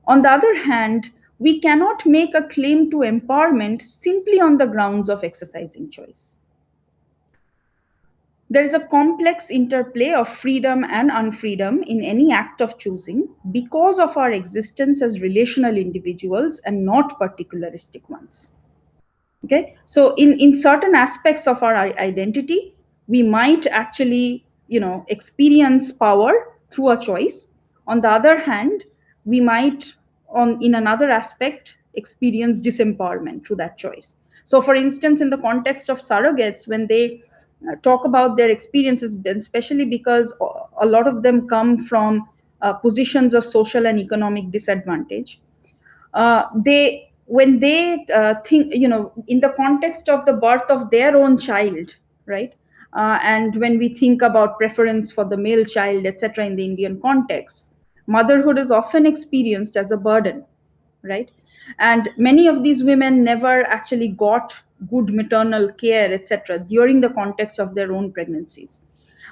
A: On the other hand, we cannot make a claim to empowerment simply on the grounds of exercising choice. There is a complex interplay of freedom and unfreedom in any act of choosing because of our existence as relational individuals and not particularistic ones. Okay, so in certain aspects of our identity, we might actually, experience power through a choice. On the other hand, we might, on in another aspect, experience disempowerment through that choice. So for instance, in the context of surrogates, when they talk about their experiences, especially because a lot of them come from positions of social and economic disadvantage, they when they think, in the context of the birth of their own child, right? And when we think about preference for the male child, etc., in the Indian context, motherhood is often experienced as a burden, right? And many of these women never actually got good maternal care, etc., during the context of their own pregnancies.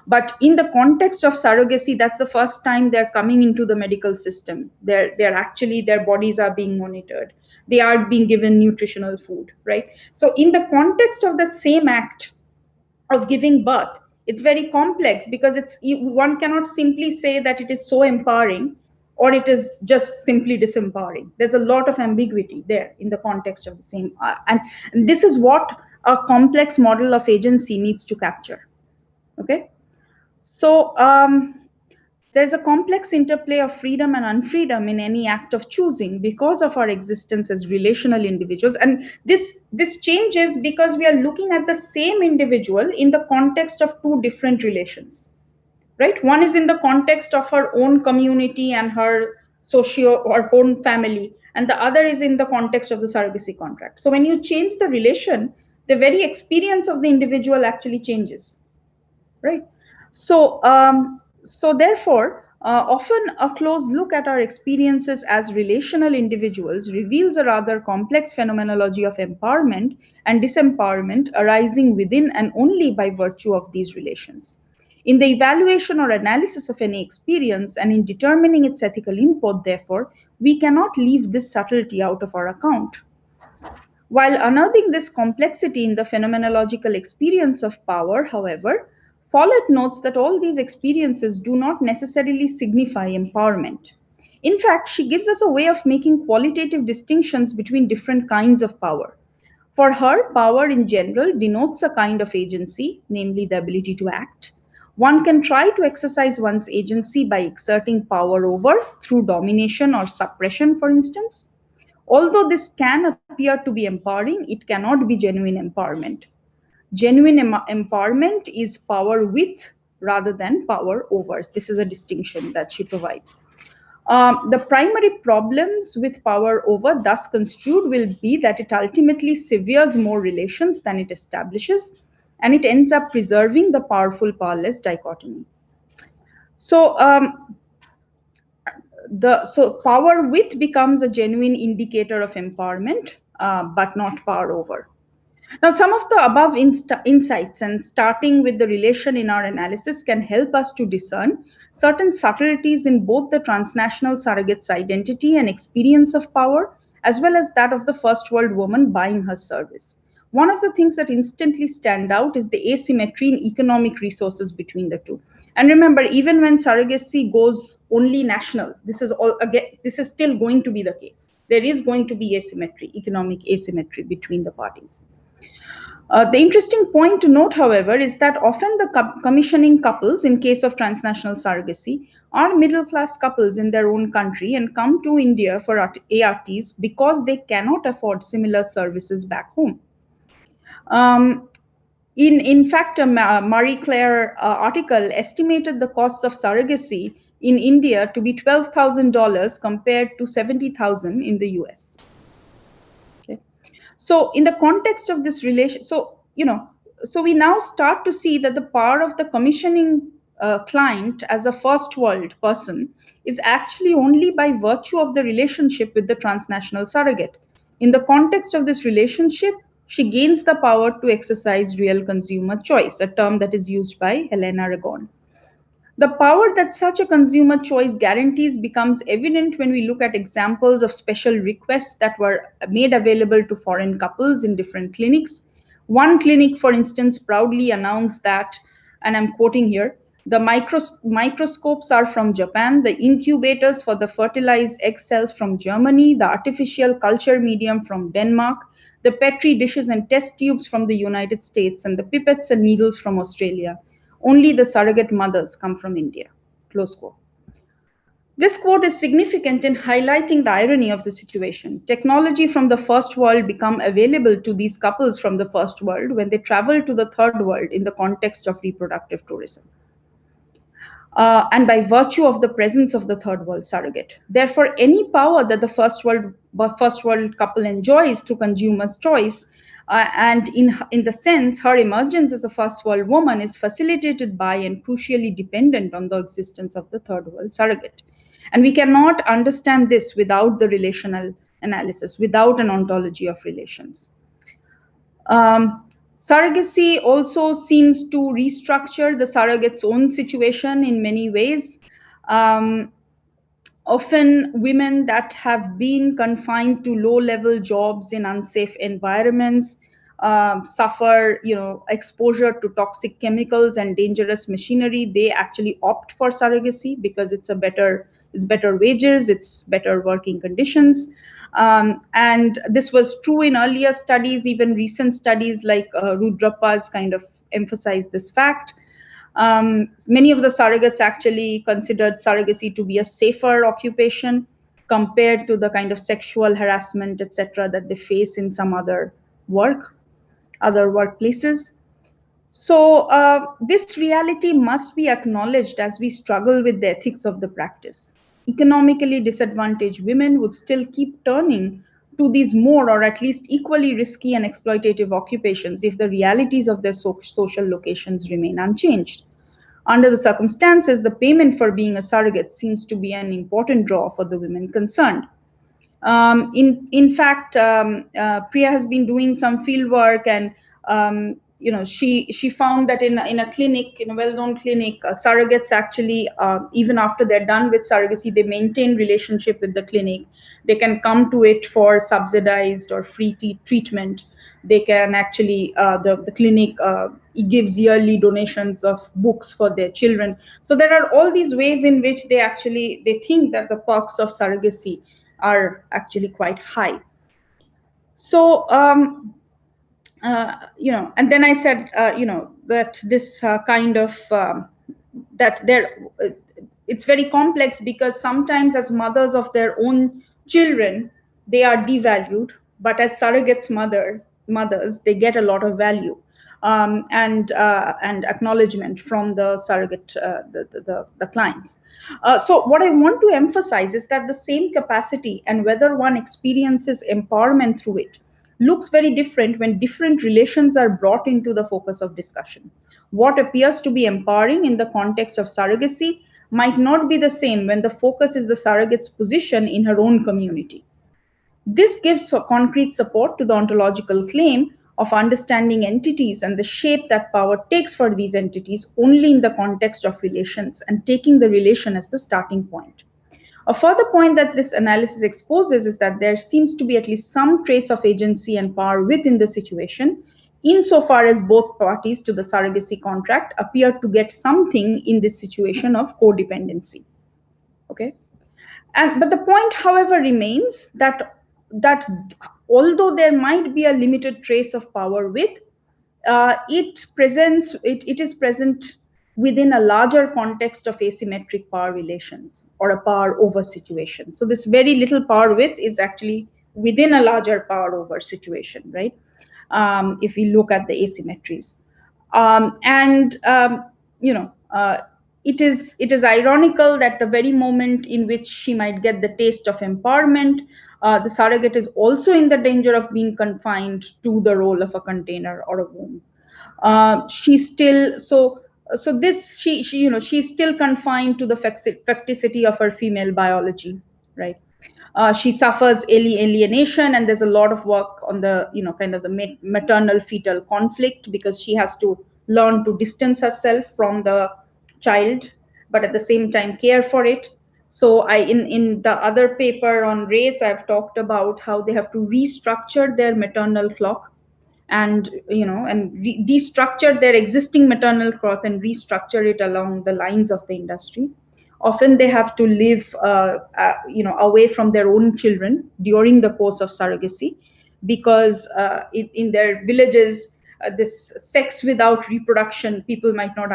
A: But in the context of surrogacy, that's the first time they're coming into the medical system. They're actually, their bodies are being monitored, they are being given nutritional food, right? So in the context of that same act of giving birth, it's very complex because one cannot simply say that it is so empowering or it is just simply disempowering. There's a lot of ambiguity there in the context of the same, and this is what a complex model of agency needs to capture. Okay, so there's a complex interplay of freedom and unfreedom in any act of choosing because of our existence as relational individuals. And this changes because we are looking at the same individual in the context of two different relations. Right? One is in the context of her own community and her socio or own family, and the other is in the context of the surrogacy contract. So when you change the relation, the very experience of the individual actually changes, right? So therefore, often a close look at our experiences as relational individuals reveals a rather complex phenomenology of empowerment and disempowerment arising within and only by virtue of these relations. In the evaluation or analysis of any experience and in determining its ethical import, therefore, we cannot leave this subtlety out of our account. While unearthing this complexity in the phenomenological experience of power, however, Follett notes that all these experiences do not necessarily signify empowerment. In fact, she gives us a way of making qualitative distinctions between different kinds of power. For her, power in general denotes a kind of agency, namely the ability to act. One can try to exercise one's agency by exerting power over through domination or suppression, for instance. Although this can appear to be empowering, it cannot be genuine empowerment. Genuine empowerment is power with rather than power over. This is a distinction that she provides. The primary problems with power over, thus construed, will be that it ultimately severs more relations than it establishes, and it ends up preserving the powerful powerless dichotomy. So, so power with becomes a genuine indicator of empowerment, but not power over. Now, some of the above insights and starting with the relation in our analysis can help us to discern certain subtleties in both the transnational surrogate's identity and experience of power, as well as that of the first world woman buying her service. One of the things that instantly stand out is the asymmetry in economic resources between the two. And remember, even when surrogacy goes only national, this is all again, this is still going to be the case. There is going to be asymmetry, economic asymmetry between the parties. The interesting point to note, however, is that often the commissioning couples, in case of transnational surrogacy, are middle class couples in their own country and come to India for ARTs because they cannot afford similar services back home. Um, in fact, a Marie Claire article estimated the costs of surrogacy in India to be $12,000 compared to 70,000 in the US. Okay. So in the context of this relation, so we now start to see that the power of the commissioning client as a first world person is actually only by virtue of the relationship with the transnational surrogate. In the context of this relationship, she gains the power to exercise real consumer choice, a term that is used by Helena Aragon. The power that such a consumer choice guarantees becomes evident when we look at examples of special requests that were made available to foreign couples in different clinics. One clinic, for instance, proudly announced that, and I'm quoting here, the microscopes are from Japan, the incubators for the fertilized egg cells from Germany, the artificial culture medium from Denmark, the petri dishes and test tubes from the United States, and the pipettes and needles from Australia. Only the surrogate mothers come from India. Close quote. This quote is significant in highlighting the irony of the situation. Technology from the first world become available to these couples from the first world when they travel to the third world in the context of reproductive tourism. And by virtue of the presence of the third world surrogate. Therefore, any power that the first world couple enjoys through consumer's choice, and in the sense her emergence as a first world woman is facilitated by and crucially dependent on the existence of the third world surrogate. And we cannot understand this without the relational analysis, without an ontology of relations. Surrogacy also seems to restructure the surrogate's own situation in many ways. Um, Often women that have been confined to low-level jobs in unsafe environments suffer, exposure to toxic chemicals and dangerous machinery. They actually opt for surrogacy because it's better wages, it's better working conditions. And this was true in earlier studies, even recent studies like Rudrappa's kind of emphasized this fact. Many of the surrogates actually considered surrogacy to be a safer occupation compared to the kind of sexual harassment, etc., that they face in some other workplaces. So this reality must be acknowledged as we struggle with the ethics of the practice. Economically disadvantaged women would still keep turning to these more or at least equally risky and exploitative occupations if the realities of their social locations remain unchanged. Under the circumstances, the payment for being a surrogate seems to be an important draw for the women concerned. In fact, Priya has been doing some field work, and she found that in a clinic, in a well-known clinic, surrogates actually, even after they're done with surrogacy, they maintain relationship with the clinic. They can come to it for subsidized or free treatment. They can actually, the clinic gives yearly donations of books for their children. So there are all these ways in which they think that the perks of surrogacy are actually quite high. So, and then I said, that this kind of, that there, it's very complex because sometimes as mothers of their own children, they are devalued, but as surrogates mothers, they get a lot of value. And acknowledgement from the surrogate, the clients. So what I want to emphasize is that the same capacity and whether one experiences empowerment through it looks very different when different relations are brought into the focus of discussion. What appears to be empowering in the context of surrogacy might not be the same when the focus is the surrogate's position in her own community. This gives concrete support to the ontological claim of understanding entities and the shape that power takes for these entities only in the context of relations and taking the relation as the starting point. A further point that this analysis exposes is that there seems to be at least some trace of agency and power within the situation, insofar as both parties to the surrogacy contract appear to get something in this situation of codependency. Okay? But the point, however, remains that although there might be a limited trace of power with, it is present within a larger context of asymmetric power relations or a power over situation. So this very little power with is actually within a larger power over situation, right? If we look at the asymmetries. And, you know, it is ironical that the very moment in which she might get the taste of empowerment, the surrogate is also in the danger of being confined to the role of a container or a womb. She's still so this she she's still confined to the facticity of her female biology, right? She suffers alienation, and there's a lot of work on the kind of the maternal fetal conflict, because she has to learn to distance herself from the child but at the same time care for it. So in the other paper on race, I've talked about how they have to restructure their maternal flock, and destructure their existing maternal cloth and restructure it along the lines of the industry. Often they have to live away from their own children during the course of surrogacy, because in their villages, this sex without reproduction, people might not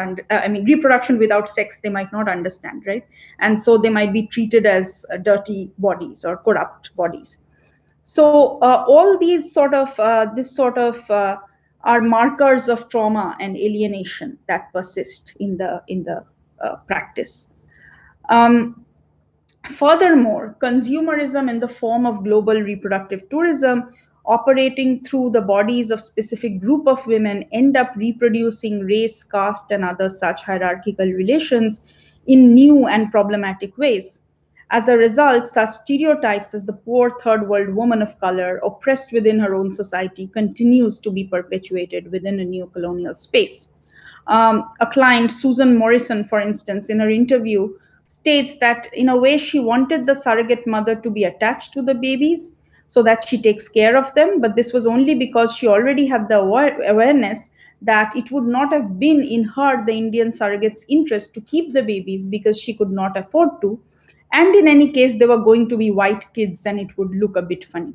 A: reproduction without sex, they might not understand, right? And so they might be treated as dirty bodies or corrupt bodies. So all these sort of are markers of trauma and alienation that persist in the practice. Um, Furthermore, consumerism in the form of global reproductive tourism, operating through the bodies of specific group of women, end up reproducing race, caste, and other such hierarchical relations in new and problematic ways. As a result, such stereotypes as the poor third world woman of color, oppressed within her own society, continues to be perpetuated within a neo-colonial space. A client, Susan Morrison, for instance, in her interview, states that in a way she wanted the surrogate mother to be attached to the babies so that she takes care of them, but this was only because she already had the awareness that it would not have been in her, the Indian surrogate's interest, to keep the babies because she could not afford to. And in any case, they were going to be white kids and it would look a bit funny.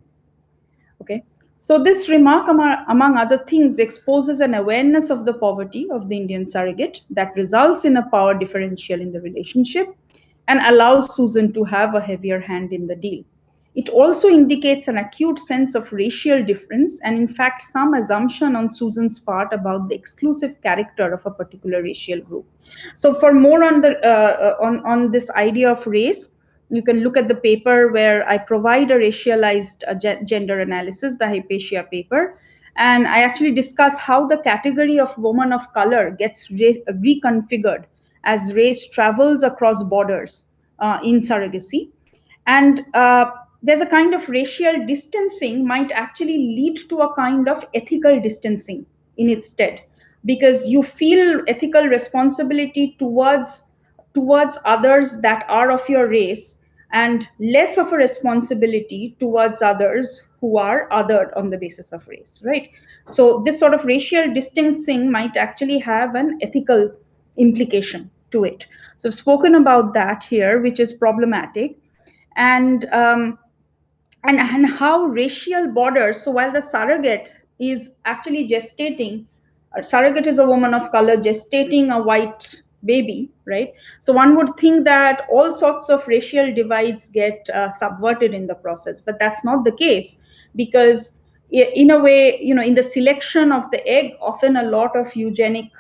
A: Okay. So this remark, among other things, exposes an awareness of the poverty of the Indian surrogate that results in a power differential in the relationship and allows Susan to have a heavier hand in the deal. It also indicates an acute sense of racial difference and, in fact, some assumption on Susan's part about the exclusive character of a particular racial group. So, for more on on this idea of race, you can look at the paper where I provide a racialized gender analysis, the Hypatia paper, and I actually discuss how the category of woman of color gets reconfigured as race travels across borders in surrogacy. And there's a kind of racial distancing might actually lead to a kind of ethical distancing in its stead, because you feel ethical responsibility towards others that are of your race, and less of a responsibility towards others who are othered on the basis of race, right? So this sort of racial distancing might actually have an ethical implication to it. So I've spoken about that here, which is problematic. And and how racial borders, so while the surrogate is actually gestating, a surrogate is a woman of color gestating a white baby, right? So one would think that all sorts of racial divides get subverted in the process, but that's not the case, because in a way, in the selection of the egg, often a lot of eugenic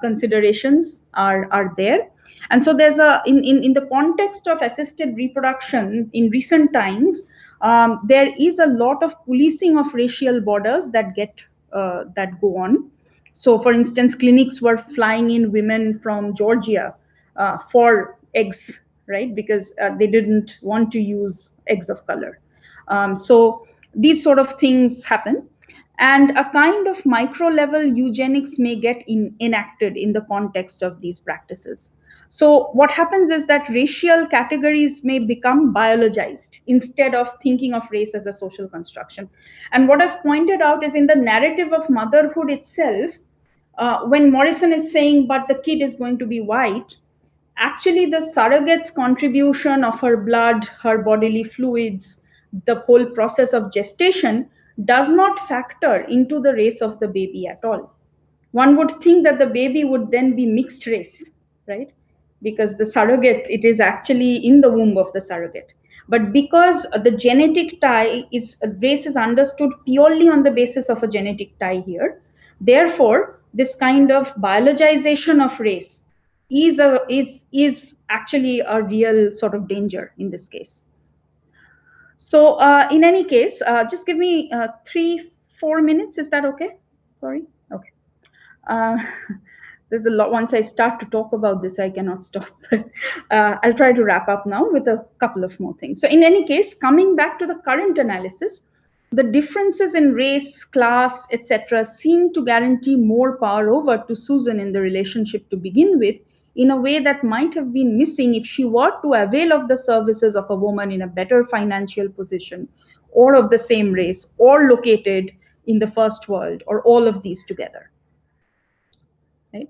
A: considerations are there. And so there's in the context of assisted reproduction in recent times, there is a lot of policing of racial borders that go on. So, for instance, clinics were flying in women from Georgia for eggs, right? Because they didn't want to use eggs of color. So these sort of things happen. And a kind of micro level eugenics may get enacted in the context of these practices. So what happens is that racial categories may become biologized instead of thinking of race as a social construction. And what I've pointed out is in the narrative of motherhood itself, when Morrison is saying, but the kid is going to be white, actually the surrogate's contribution of her blood, her bodily fluids, the whole process of gestation does not factor into the race of the baby at all. One would think that the baby would then be mixed race, right? Because the surrogate, it is actually in the womb of the surrogate. But because the genetic tie is, race is understood purely on the basis of a genetic tie here, therefore, this kind of biologization of race is actually a real sort of danger in this case. So in any case, just give me 3-4 minutes. Is that okay? Sorry. Okay. Uh, there's a lot. Once I start to talk about this, I cannot stop. But I'll try to wrap up now with a couple of more things. So in any case, coming back to the current analysis, the differences in race, class, etc., seem to guarantee more power over to Susan in the relationship to begin with, in a way that might have been missing if she were to avail of the services of a woman in a better financial position, or of the same race, or located in the first world, or all of these together. Right?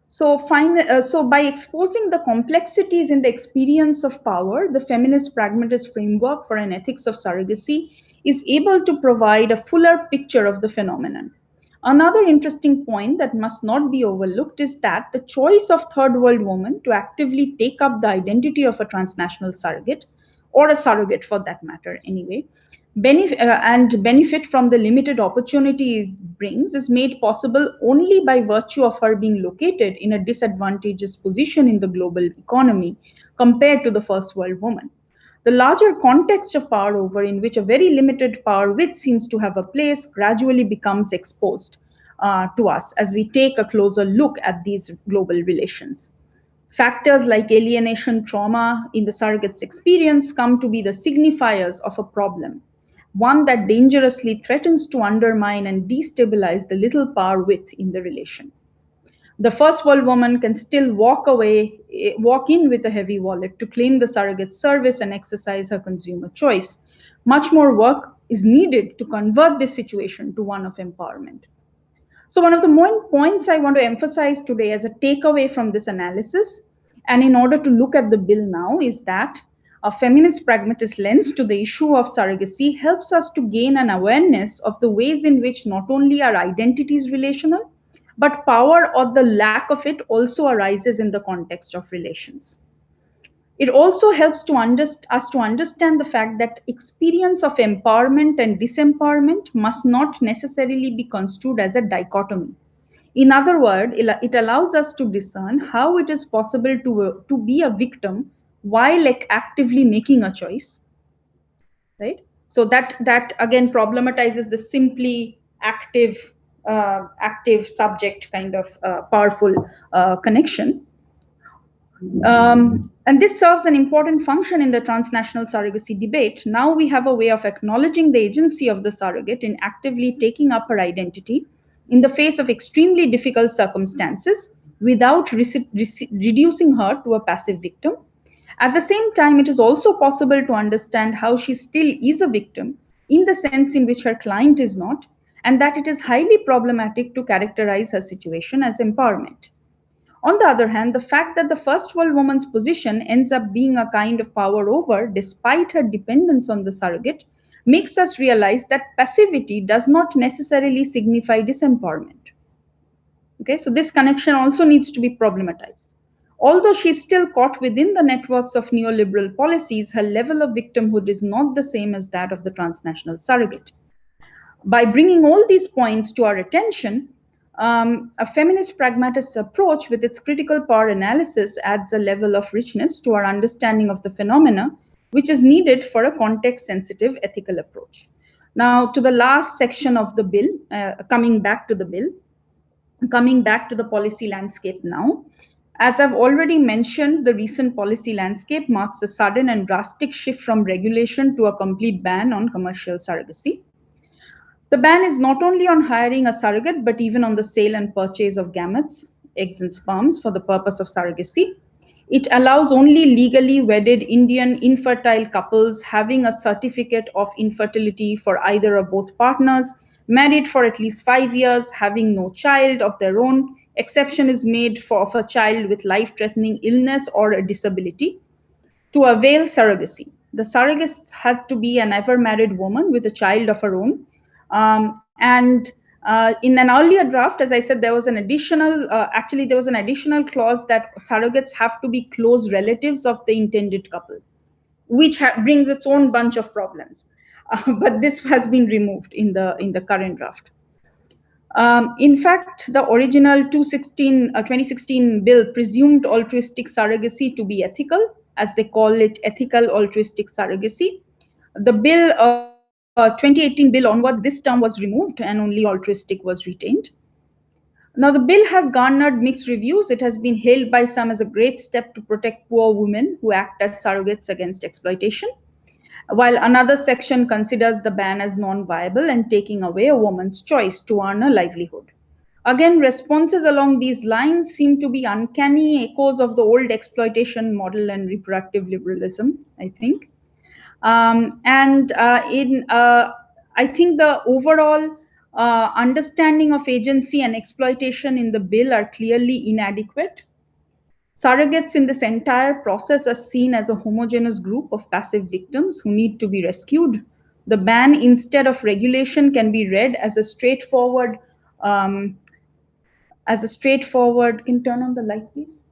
A: So by exposing the complexities in the experience of power, the feminist pragmatist framework for an ethics of surrogacy is able to provide a fuller picture of the phenomenon. Another interesting point that must not be overlooked is that the choice of third world women to actively take up the identity of a transnational surrogate, or a surrogate for that matter anyway, benefit from the limited opportunity it brings is made possible only by virtue of her being located in a disadvantageous position in the global economy compared to the first world woman. The larger context of power over, in which a very limited power which seems to have a place, gradually becomes exposed to us as we take a closer look at these global relations. Factors like alienation trauma in the surrogate's experience come to be the signifiers of a problem, one that dangerously threatens to undermine and destabilize the little power width in the relation. The first world woman can still walk in with a heavy wallet to claim the surrogate service and exercise her consumer choice. Much more work is needed to convert this situation to one of empowerment. So, one of the main points I want to emphasize today as a takeaway from this analysis, and in order to look at the bill now, is that a feminist pragmatist lens to the issue of surrogacy helps us to gain an awareness of the ways in which not only our identity is relational, but power or the lack of it also arises in the context of relations. It also helps to us to understand the fact that experience of empowerment and disempowerment must not necessarily be construed as a dichotomy. In other words, it allows us to discern how it is possible to be a victim while like actively making a choice, right? So that again problematizes the simply active subject kind of powerful connection. And this serves an important function in the transnational surrogacy debate. Now we have a way of acknowledging the agency of the surrogate in actively taking up her identity in the face of extremely difficult circumstances without reducing her to a passive victim. At the same time, it is also possible to understand how she still is a victim in the sense in which her client is not, and that it is highly problematic to characterize her situation as empowerment. On the other hand, the fact that the first world woman's position ends up being a kind of power over, despite her dependence on the surrogate, makes us realize that passivity does not necessarily signify disempowerment. Okay, so this connection also needs to be problematized. Although she is still caught within the networks of neoliberal policies, her level of victimhood is not the same as that of the transnational surrogate. By bringing all these points to our attention, a feminist pragmatist approach with its critical power analysis adds a level of richness to our understanding of the phenomena, which is needed for a context sensitive ethical approach. Now, to the last section of the bill, coming back to the bill, coming back to the policy landscape now. As I've already mentioned, the recent policy landscape marks a sudden and drastic shift from regulation to a complete ban on commercial surrogacy. The ban is not only on hiring a surrogate, but even on the sale and purchase of gametes, eggs, and sperms for the purpose of surrogacy. It allows only legally wedded Indian infertile couples having a certificate of infertility for either or both partners, married for at least 5 years, having no child of their own. Exception is made for of a child with life threatening illness or a disability to avail surrogacy. The surrogate had to be an ever married woman with a child of her own. And in an earlier draft, as I said, there was an additional clause that surrogates have to be close relatives of the intended couple, which brings its own bunch of problems. But this has been removed in the current draft. In fact, the original 2016 bill presumed altruistic surrogacy to be ethical, as they call it, ethical altruistic surrogacy. The bill 2018 bill onwards, this term was removed and only altruistic was retained. Now, the bill has garnered mixed reviews. It has been hailed by some as a great step to protect poor women who act as surrogates against exploitation, while another section considers the ban as non-viable and taking away a woman's choice to earn a livelihood. Again, responses along these lines seem to be uncanny echoes of the old exploitation model and reproductive liberalism, I think. I think the overall understanding of agency and exploitation in the bill are clearly inadequate. Surrogates in this entire process are seen as a homogeneous group of passive victims who need to be rescued. The ban, instead of regulation, can be read as a straightforward, can you turn on the light, please?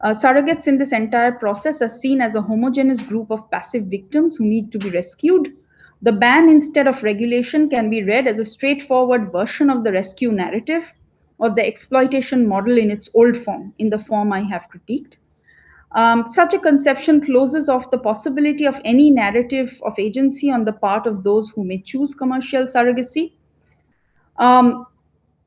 A: Surrogates in this entire process are seen as a homogeneous group of passive victims who need to be rescued. The ban, instead of regulation, can be read as a straightforward version of the rescue narrative or the exploitation model in its old form, in the form I have critiqued. Such a conception closes off the possibility of any narrative of agency on the part of those who may choose commercial surrogacy. Um,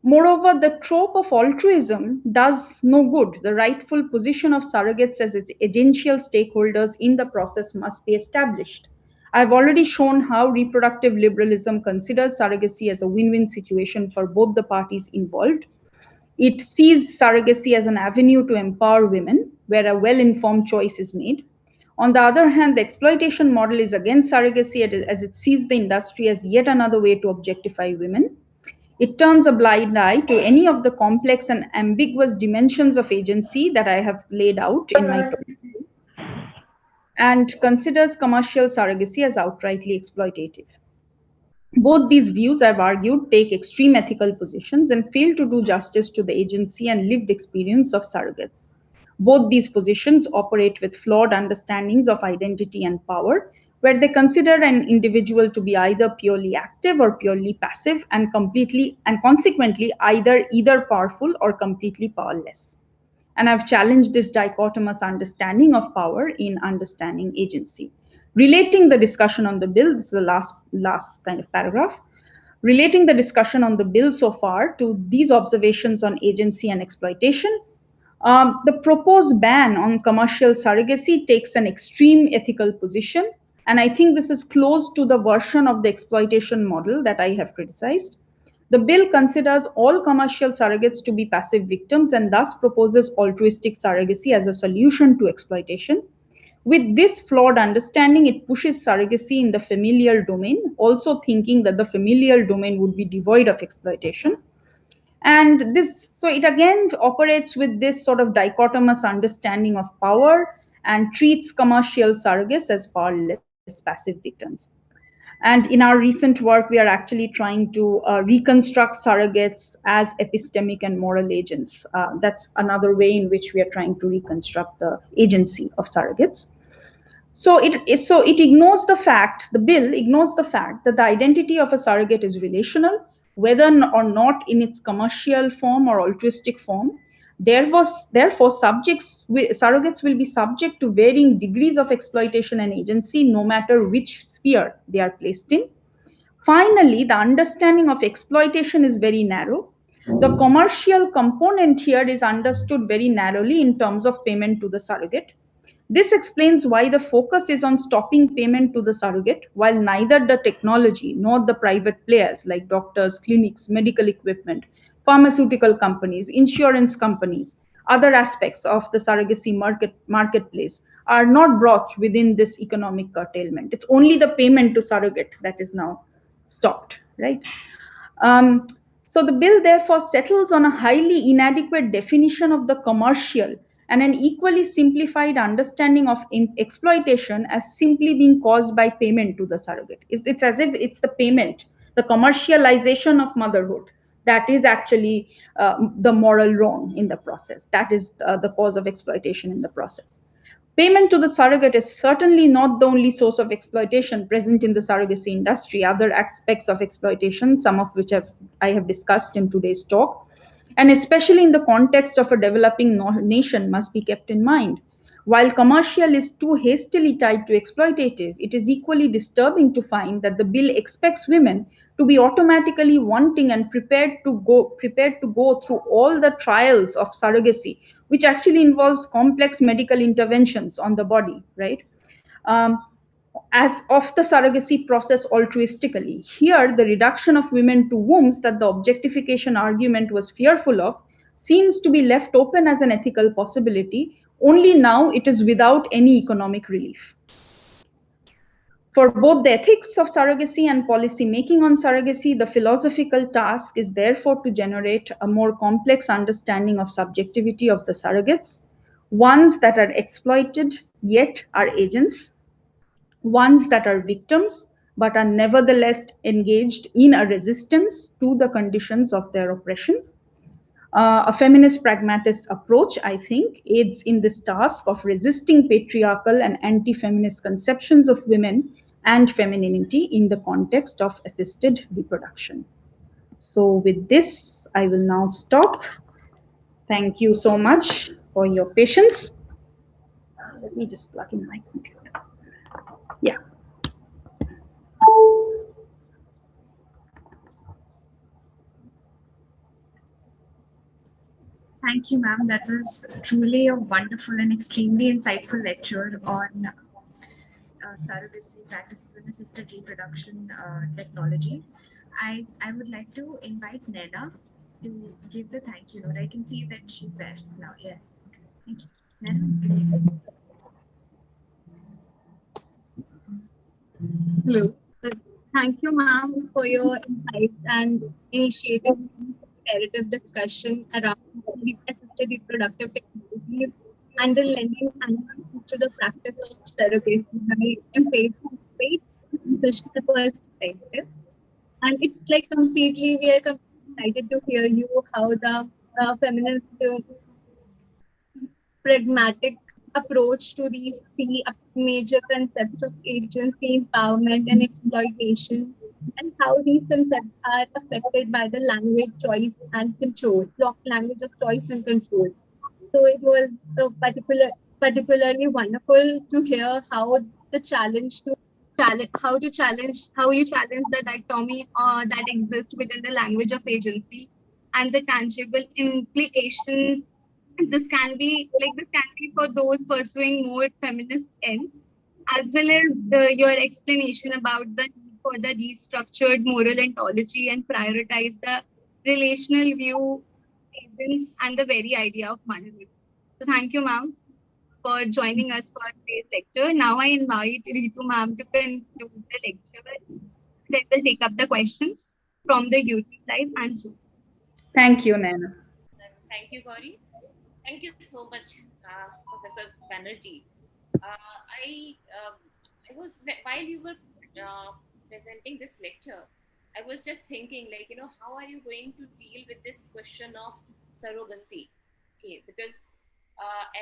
A: Moreover, the trope of altruism does no good. The rightful position of surrogates as its agential stakeholders in the process must be established. I've already shown how reproductive liberalism considers surrogacy as a win-win situation for both the parties involved. It sees surrogacy as an avenue to empower women, where a well-informed choice is made. On the other hand, the exploitation model is against surrogacy as it sees the industry as yet another way to objectify women. It turns a blind eye to any of the complex and ambiguous dimensions of agency that I have laid out in my talk, and considers commercial surrogacy as outrightly exploitative. Both these views, I've argued, take extreme ethical positions and fail to do justice to the agency and lived experience of surrogates. Both these positions operate with flawed understandings of identity and power, where they consider an individual to be either purely active or purely passive, and consequently either powerful or completely powerless. And I've challenged this dichotomous understanding of power in understanding agency. Relating the discussion on the bill, this is the last kind of paragraph. Relating the discussion on the bill so far to these observations on agency and exploitation, the proposed ban on commercial surrogacy takes an extreme ethical position, and I think this is close to the version of the exploitation model that I have criticized. The bill considers all commercial surrogates to be passive victims and thus proposes altruistic surrogacy as a solution to exploitation. With this flawed understanding, it pushes surrogacy in the familial domain, also thinking that the familial domain would be devoid of exploitation. And so it again operates with this sort of dichotomous understanding of power and treats commercial surrogates as powerless passive victims. And in our recent work, we are actually trying to reconstruct surrogates as epistemic and moral agents. That's another way in which we are trying to reconstruct the agency of surrogates. So it ignores the fact, the bill ignores the fact that the identity of a surrogate is relational, whether or not in its commercial form or altruistic form. Therefore, surrogates will be subject to varying degrees of exploitation and agency, no matter which sphere they are placed in. Finally, the understanding of exploitation is very narrow. The commercial component here is understood very narrowly in terms of payment to the surrogate. This explains why the focus is on stopping payment to the surrogate, while neither the technology nor the private players like doctors, clinics, medical equipment, pharmaceutical companies, insurance companies, other aspects of the surrogacy marketplace are not brought within this economic curtailment. It's only the payment to surrogate that is now stopped, right? Um, so the bill therefore settles on a highly inadequate definition of the commercial and an equally simplified understanding of exploitation as simply being caused by payment to the surrogate. It's as if it's the payment, the commercialization of motherhood, that is actually the moral wrong in the process. That is the cause of exploitation in the process. Payment to the surrogate is certainly not the only source of exploitation present in the surrogacy industry. Other aspects of exploitation, some of which I have discussed in today's talk, and especially in the context of a developing nation, must be kept in mind. While commercial is too hastily tied to exploitative, it is equally disturbing to find that the bill expects women to be automatically wanting and prepared to go through all the trials of surrogacy, which actually involves complex medical interventions on the body, right? Um, as of the surrogacy process altruistically. Here, the reduction of women to wombs that the objectification argument was fearful of seems to be left open as an ethical possibility. Only now it is without any economic relief. For both the ethics of surrogacy and policy making on surrogacy, the philosophical task is therefore to generate a more complex understanding of subjectivity of the surrogates, ones that are exploited yet are agents, ones that are victims but are nevertheless engaged in a resistance to the conditions of their oppression. A feminist pragmatist approach, I think, aids in this task of resisting patriarchal and anti feminist conceptions of women and femininity in the context of assisted reproduction. So, with this, I will now stop. Thank you so much for your patience. Let me just plug in my computer. Yeah.
B: Thank you, ma'am. That was truly a wonderful and extremely insightful lecture on surrogacy practices and assisted reproduction technologies. I would like to invite Nena to give the thank you note. I can see that she's there now. Yeah. Thank you. Nena?
D: Hello. Thank you, ma'am, for your insights and initiating comparative discussion around assisted reproductive technologies and the lending analysis to the practice of surrogacy. I am facing great positional perspective. And it's like completely, we are completely excited to hear you how the feminist pragmatic approach to these three major concepts of agency, empowerment, and exploitation, and how these concepts are affected by the language choice and control, language of choice and control. So it was particularly wonderful to hear how the challenge to how you challenge the dichotomy that exists within the language of agency and the tangible implications this can be for those pursuing more feminist ends, as well as your explanation about the need for the restructured moral ontology and prioritize the relational view agents and the very idea of manhood. So thank you, ma'am, for joining us for today's lecture. Now I invite Ritu ma'am to conclude the lecture. Then we'll take up the questions from the YouTube live and Zoom.
A: Thank you, Nana.
C: Thank you, Gauri. Thank you so much, Professor Banerjee. I was while you were presenting this lecture, I was just thinking, like, how are you going to deal with this question of surrogacy? Okay, because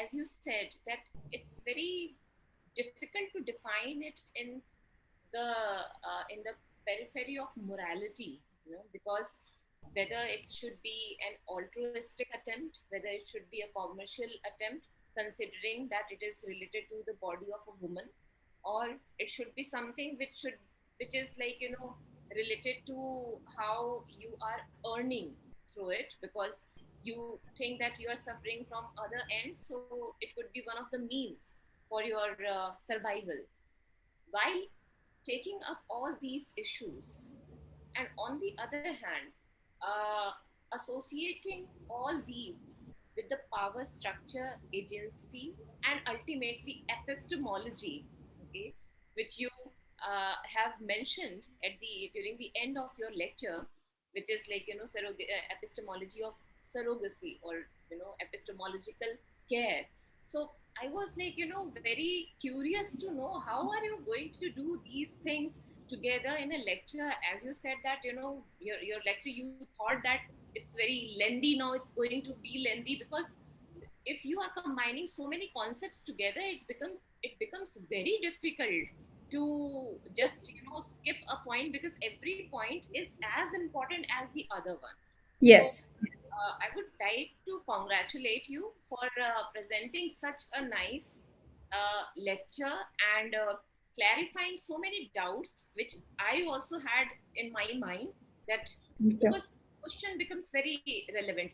C: as you said, that it's very difficult to define it in the periphery of morality, because whether it should be an altruistic attempt, whether it should be a commercial attempt, considering that it is related to the body of a woman, or it should be something which is like, related to how you are earning through it, because you think that you are suffering from other ends, so it could be one of the means for your survival. While taking up all these issues, and on the other hand, associating all these with the power structure, agency, and ultimately epistemology, okay, which you have mentioned at the during the end of your lecture, which is like, epistemology of surrogacy, or epistemological care. So I was like, very curious to know, how are you going to do these things together in a lecture? As you said that, your lecture, you thought that it's very lengthy. Now it's going to be lengthy because if you are combining so many concepts together, it becomes very difficult to just skip a point, because every point is as important as the other one. So
A: Yes.
C: I would like to congratulate you for presenting such a nice lecture, and clarifying so many doubts which I also had in my mind. That
A: Thank you.
C: because question becomes very relevant.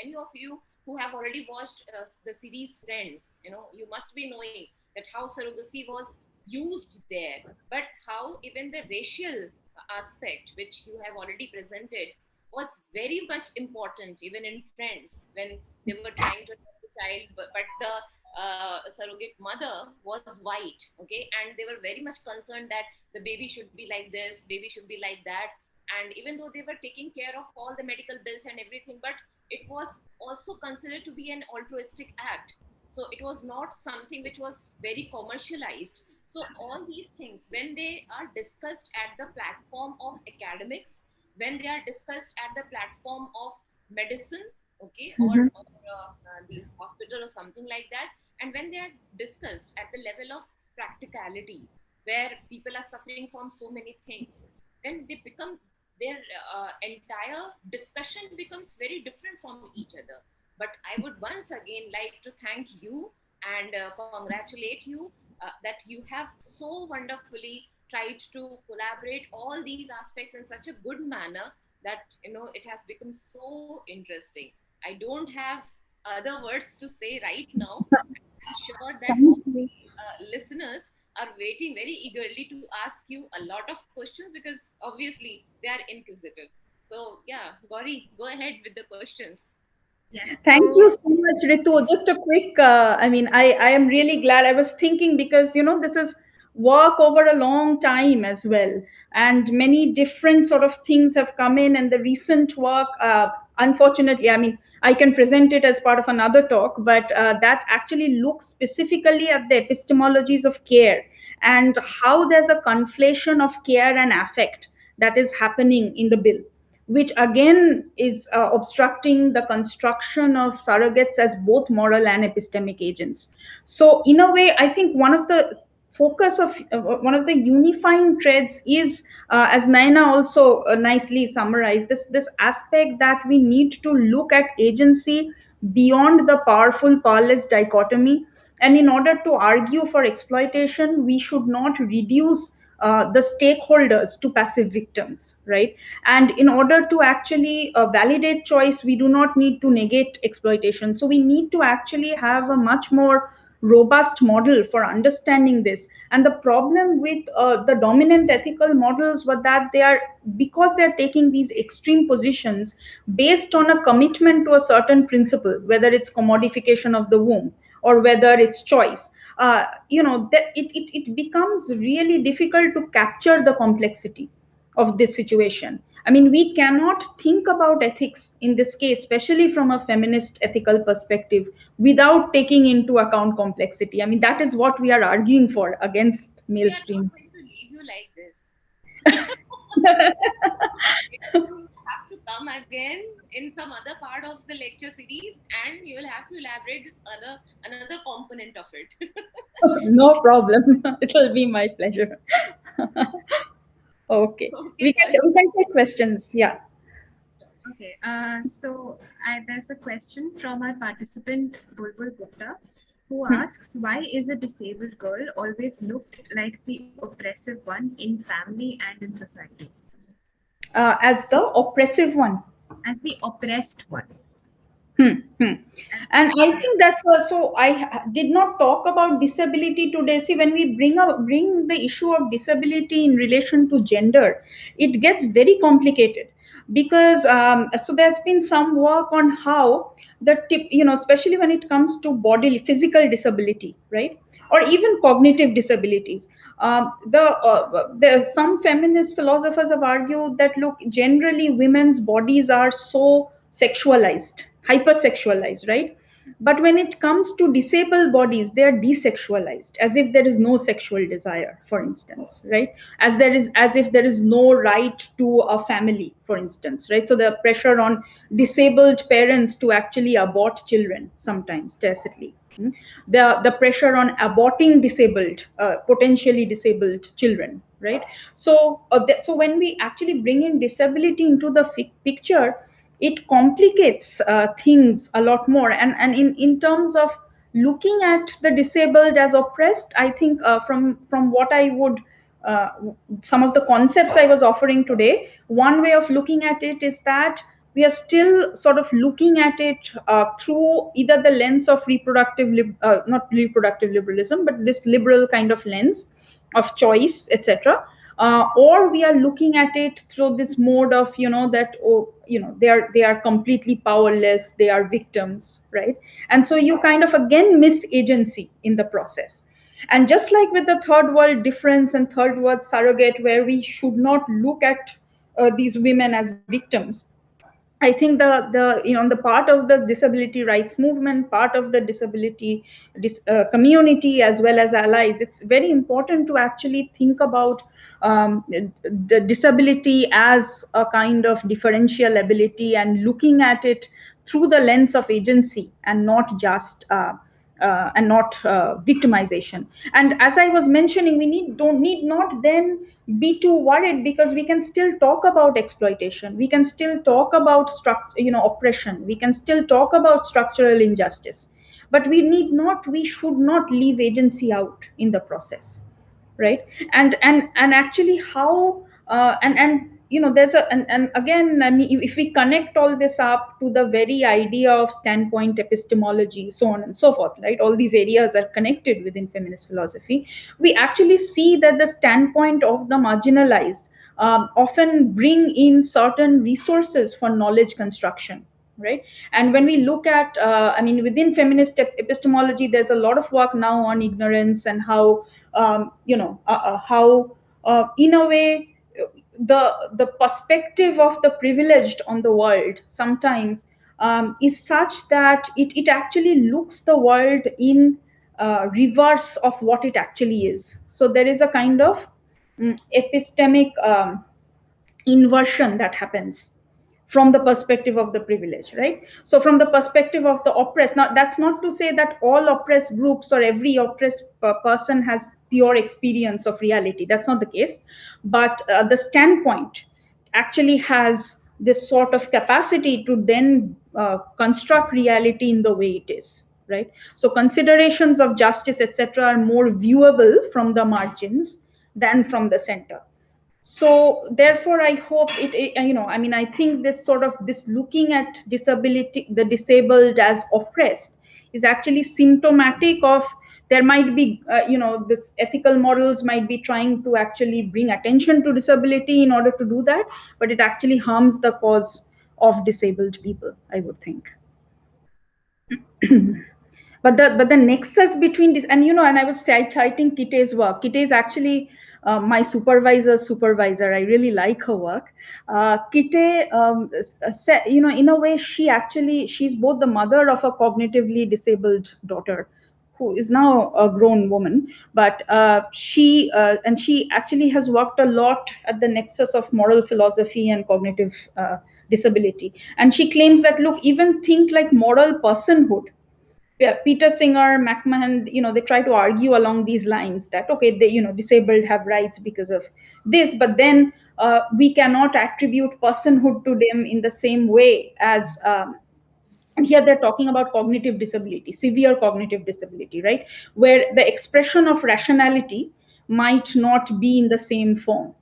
C: Any of you who have already watched the series Friends, you must be knowing that how surrogacy was used there, but how even the racial aspect, which you have already presented, was very much important even in Friends, when they were trying to adopt a child, but the surrogate mother was white, okay, and they were very much concerned that the baby should be like this, baby should be like that. And even though they were taking care of all the medical bills and everything, but it was also considered to be an altruistic act. So it was not something which was very commercialized. So all these things, when they are discussed at the platform of academics, when they are discussed at the platform of medicine, okay,
A: Mm-hmm.
C: or the hospital or something like that, and when they are discussed at the level of practicality, where people are suffering from so many things, then they become, their entire discussion becomes very different from each other. But I would once again like to thank you and congratulate you that you have so wonderfully tried to collaborate all these aspects in such a good manner that it has become so interesting. I don't have other words to say right now. I'm sure that all
A: Thank you.
C: the listeners are waiting very eagerly to ask you a lot of questions, because obviously they are inquisitive. So yeah, Gauri, go ahead with the questions.
B: Yes.
A: Thank you
B: So
A: so much, Ritu. Just a quick, I am really glad. I was thinking because, this is work over a long time as well. And many different sort of things have come in. And the recent work, unfortunately, I can present it as part of another talk, but that actually looks specifically at the epistemologies of care and how there's a conflation of care and affect that is happening in the bill, which again is obstructing the construction of surrogates as both moral and epistemic agents. So, in a way, I think one of the unifying threads is, as Naina also nicely summarized, this aspect that we need to look at agency beyond the powerful powerless dichotomy. And in order to argue for exploitation, we should not reduce the stakeholders to passive victims, right? And in order to actually validate choice, we do not need to negate exploitation. So we need to actually have a much more robust model for understanding this. And the problem with the dominant ethical models was that because they are taking these extreme positions based on a commitment to a certain principle, whether it's commodification of the womb or whether it's choice, it becomes really difficult to capture the complexity of this situation. We cannot think about ethics in this case, especially from a feminist ethical perspective, without taking into account complexity. That is what we are arguing for against
C: We are not
A: mainstream.
C: going to leave you like this. You have to come again in some other part of the lecture series, and you will have to elaborate this another component of it.
A: No problem. It will be my pleasure. Okay.
C: Okay,
A: We can,
C: Gauri.
A: we can take questions. Yeah.
B: okay. There's a question from our participant Bulbul Gupta, who
A: Hmm.
B: asks, why is a disabled girl always looked like the oppressive one in family and in society?
A: As the oppressive one.
B: As the oppressed one.
A: Hmm, hmm.
B: As
A: And I think that's also, did not talk about disability today. See, when we bring the issue of disability in relation to gender, it gets very complicated because so there's been some work on how especially when it comes to bodily physical disability, right? Or even cognitive disabilities. There's some feminist philosophers have argued that look, generally women's bodies are so sexualized, hypersexualized, right? But when it comes to disabled bodies, they are desexualized, as if there is no sexual desire, for instance, right? As if there is no right to a family, for instance, right? So the pressure on disabled parents to actually abort children, sometimes tacitly. The pressure on aborting disabled, potentially disabled children, right? So when we actually bring in disability into the picture, it complicates things a lot more. And in terms of looking at the disabled as oppressed, I think from what I would uh, some of the concepts I was offering today, one way of looking at it is that we are still sort of looking at it through either the lens of not reproductive liberalism, but this liberal kind of lens of choice, etc. Or we are looking at it through this mode of, that, oh, they are completely powerless, they are victims, right? And so you kind of again miss agency in the process. And just like with the third world difference and third world surrogate, where we should not look at these women as victims, I think the part of the disability rights movement, part of the disability community, as well as allies, it's very important to actually think about the disability as a kind of differential ability, and looking at it through the lens of agency, and not just victimization. And as I was mentioning, we don't need not then be too worried, because we can still talk about exploitation, we can still talk about oppression, we can still talk about structural injustice, but we should not leave agency out in the process, right? And actually how and there's and again, I mean, if we connect all this up to the very idea of standpoint epistemology, so on and so forth, right, all these areas are connected within feminist philosophy. We actually see that the standpoint of the marginalized often bring in certain resources for knowledge construction, right? And when we look at within feminist epistemology, there's a lot of work now on ignorance, and how how in a way the perspective of the privileged on the world sometimes is such that it actually looks the world in reverse of what it actually is. So there is a kind of epistemic inversion that happens from the perspective of the privileged, right? So from the perspective of the oppressed, now that's not to say that all oppressed groups or every oppressed person has pure experience of reality. That's not the case. But the standpoint actually has this sort of capacity to then construct reality in the way it is, right? So considerations of justice, etc., are more viewable from the margins than from the center. So therefore I hope I think this sort of this looking at disability, the disabled as oppressed, is actually symptomatic of, there might be this ethical models might be trying to actually bring attention to disability in order to do that, but it actually harms the cause of disabled people, I would think. But the nexus between this, and I was citing Kitte's work. Kitte is actually my supervisor. I really like her work. Kitte, in a way, she's both the mother of a cognitively disabled daughter, who is now a grown woman, but she actually has worked a lot at the nexus of moral philosophy and cognitive disability. And she claims that, look, even things like moral personhood, Peter Singer, McMahon, they try to argue along these lines that, okay, they, disabled have rights because of this, but then we cannot attribute personhood to them in the same way as, and here they're talking about cognitive disability, severe cognitive disability, right? Where the expression of rationality might not be in the same form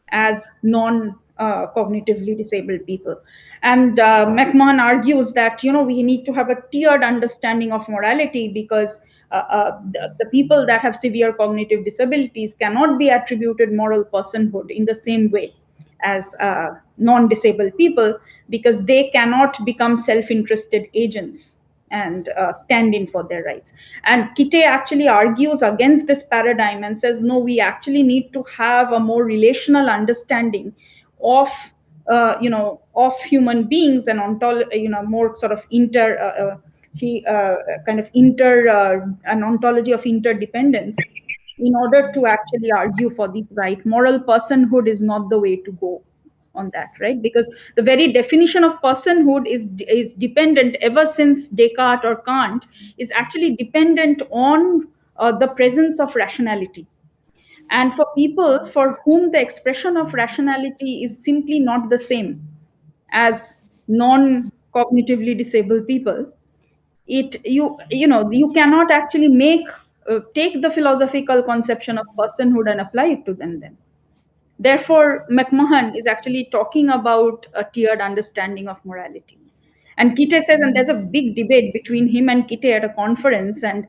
A: as non-cognitively disabled people. And McMahon argues that we need to have a tiered understanding of morality, because the people that have severe cognitive disabilities cannot be attributed moral personhood in the same way as non-disabled people, because they cannot become self-interested agents and stand in for their rights. And Kitte actually argues against this paradigm and says, no, we actually need to have a more relational understanding of of human beings, and more sort of she kind of an ontology of interdependence, in order to actually argue for this right. Moral personhood is not the way to go on that, right? Because the very definition of personhood is dependent, ever since Descartes or Kant, is actually dependent on the presence of rationality. And for people for whom the expression of rationality is simply not the same as non-cognitively disabled people, you cannot actually take the philosophical conception of personhood and apply it to them then. Therefore, McMahon is actually talking about a tiered understanding of morality. And Kite says, and there's a big debate between him and Kite at a conference, and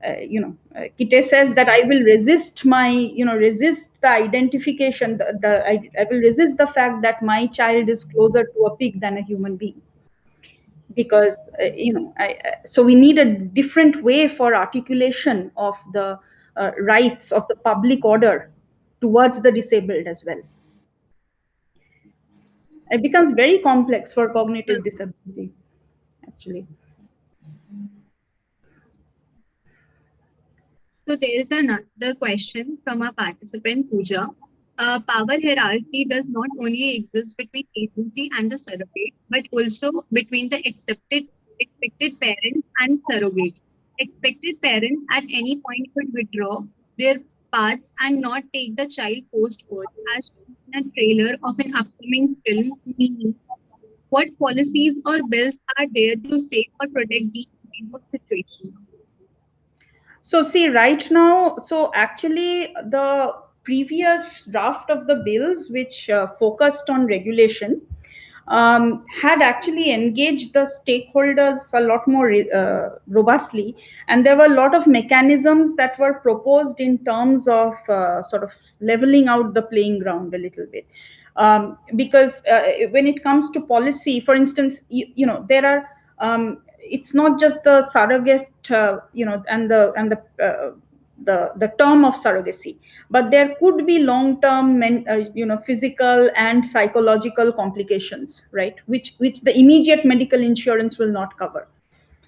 A: Kite says that I will resist the identification, I will resist the fact that my child is closer to a pig than a human being, because so we need a different way for articulation of the rights of the public order towards the disabled as well. It becomes very complex for cognitive disability, actually.
D: So there is another question from our participant, Pooja. Power hierarchy does not only exist between agency and the surrogate, but also between the expected parent and surrogate. Expected parents at any point could withdraw their paths and not take the child post-birth, as shown in a trailer of an upcoming film, meaning what policies or bills are there to save or protect these kind of situations?
A: So see, right now, so actually the previous draft of the bills, which focused on regulation, had actually engaged the stakeholders a lot more robustly, and there were a lot of mechanisms that were proposed in terms of sort of leveling out the playing ground a little bit. Because when it comes to policy, for instance, there are it's not just the surrogate, the term of surrogacy, but there could be long-term, physical and psychological complications, right? Which the immediate medical insurance will not cover.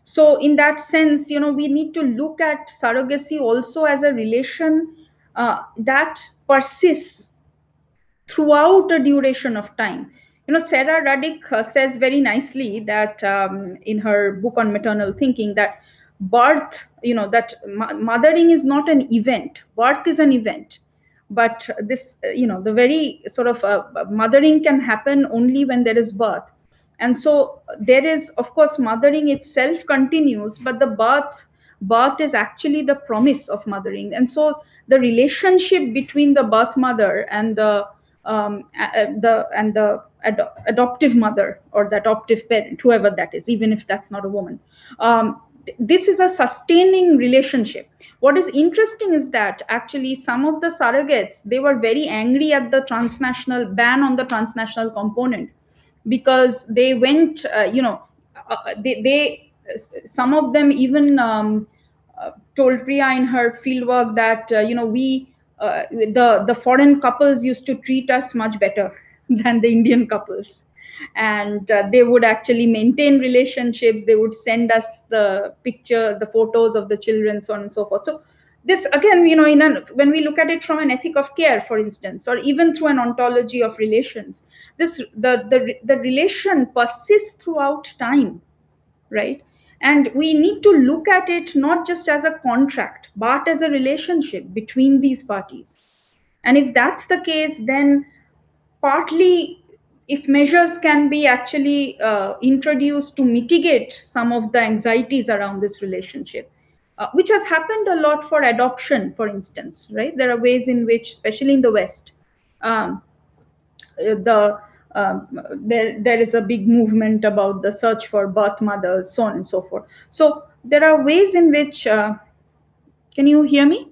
A: So, in that sense, we need to look at surrogacy also as a relation that persists throughout a duration of time. Sarah Ruddick says very nicely that in her book on maternal thinking, that birth, that mothering is not an event, birth is an event. But this, the very sort of mothering can happen only when there is birth. And so there is, of course, mothering itself continues, but the birth is actually the promise of mothering. And so the relationship between the birth mother and the adoptive mother or the adoptive parent, whoever that is, even if that's not a woman, this is a sustaining relationship. What is interesting is that actually some of the surrogates, they were very angry at the transnational ban on the transnational component, because they went, they some of them even told Priya in her fieldwork that the foreign couples used to treat us much better than the Indian couples, and they would actually maintain relationships. They would send us the photos of the children, so on and so forth. So this again, when we look at it from an ethic of care, for instance, or even through an ontology of relations, the relation persists throughout time, right? And we need to look at it not just as a contract, but as a relationship between these parties. And if that's the case, then partly, if measures can be actually introduced to mitigate some of the anxieties around this relationship, which has happened a lot for adoption, for instance, right? There are ways in which, especially in the West, um, the there is a big movement about the search for birth mothers, so on and so forth. So there are ways in which, can you hear me?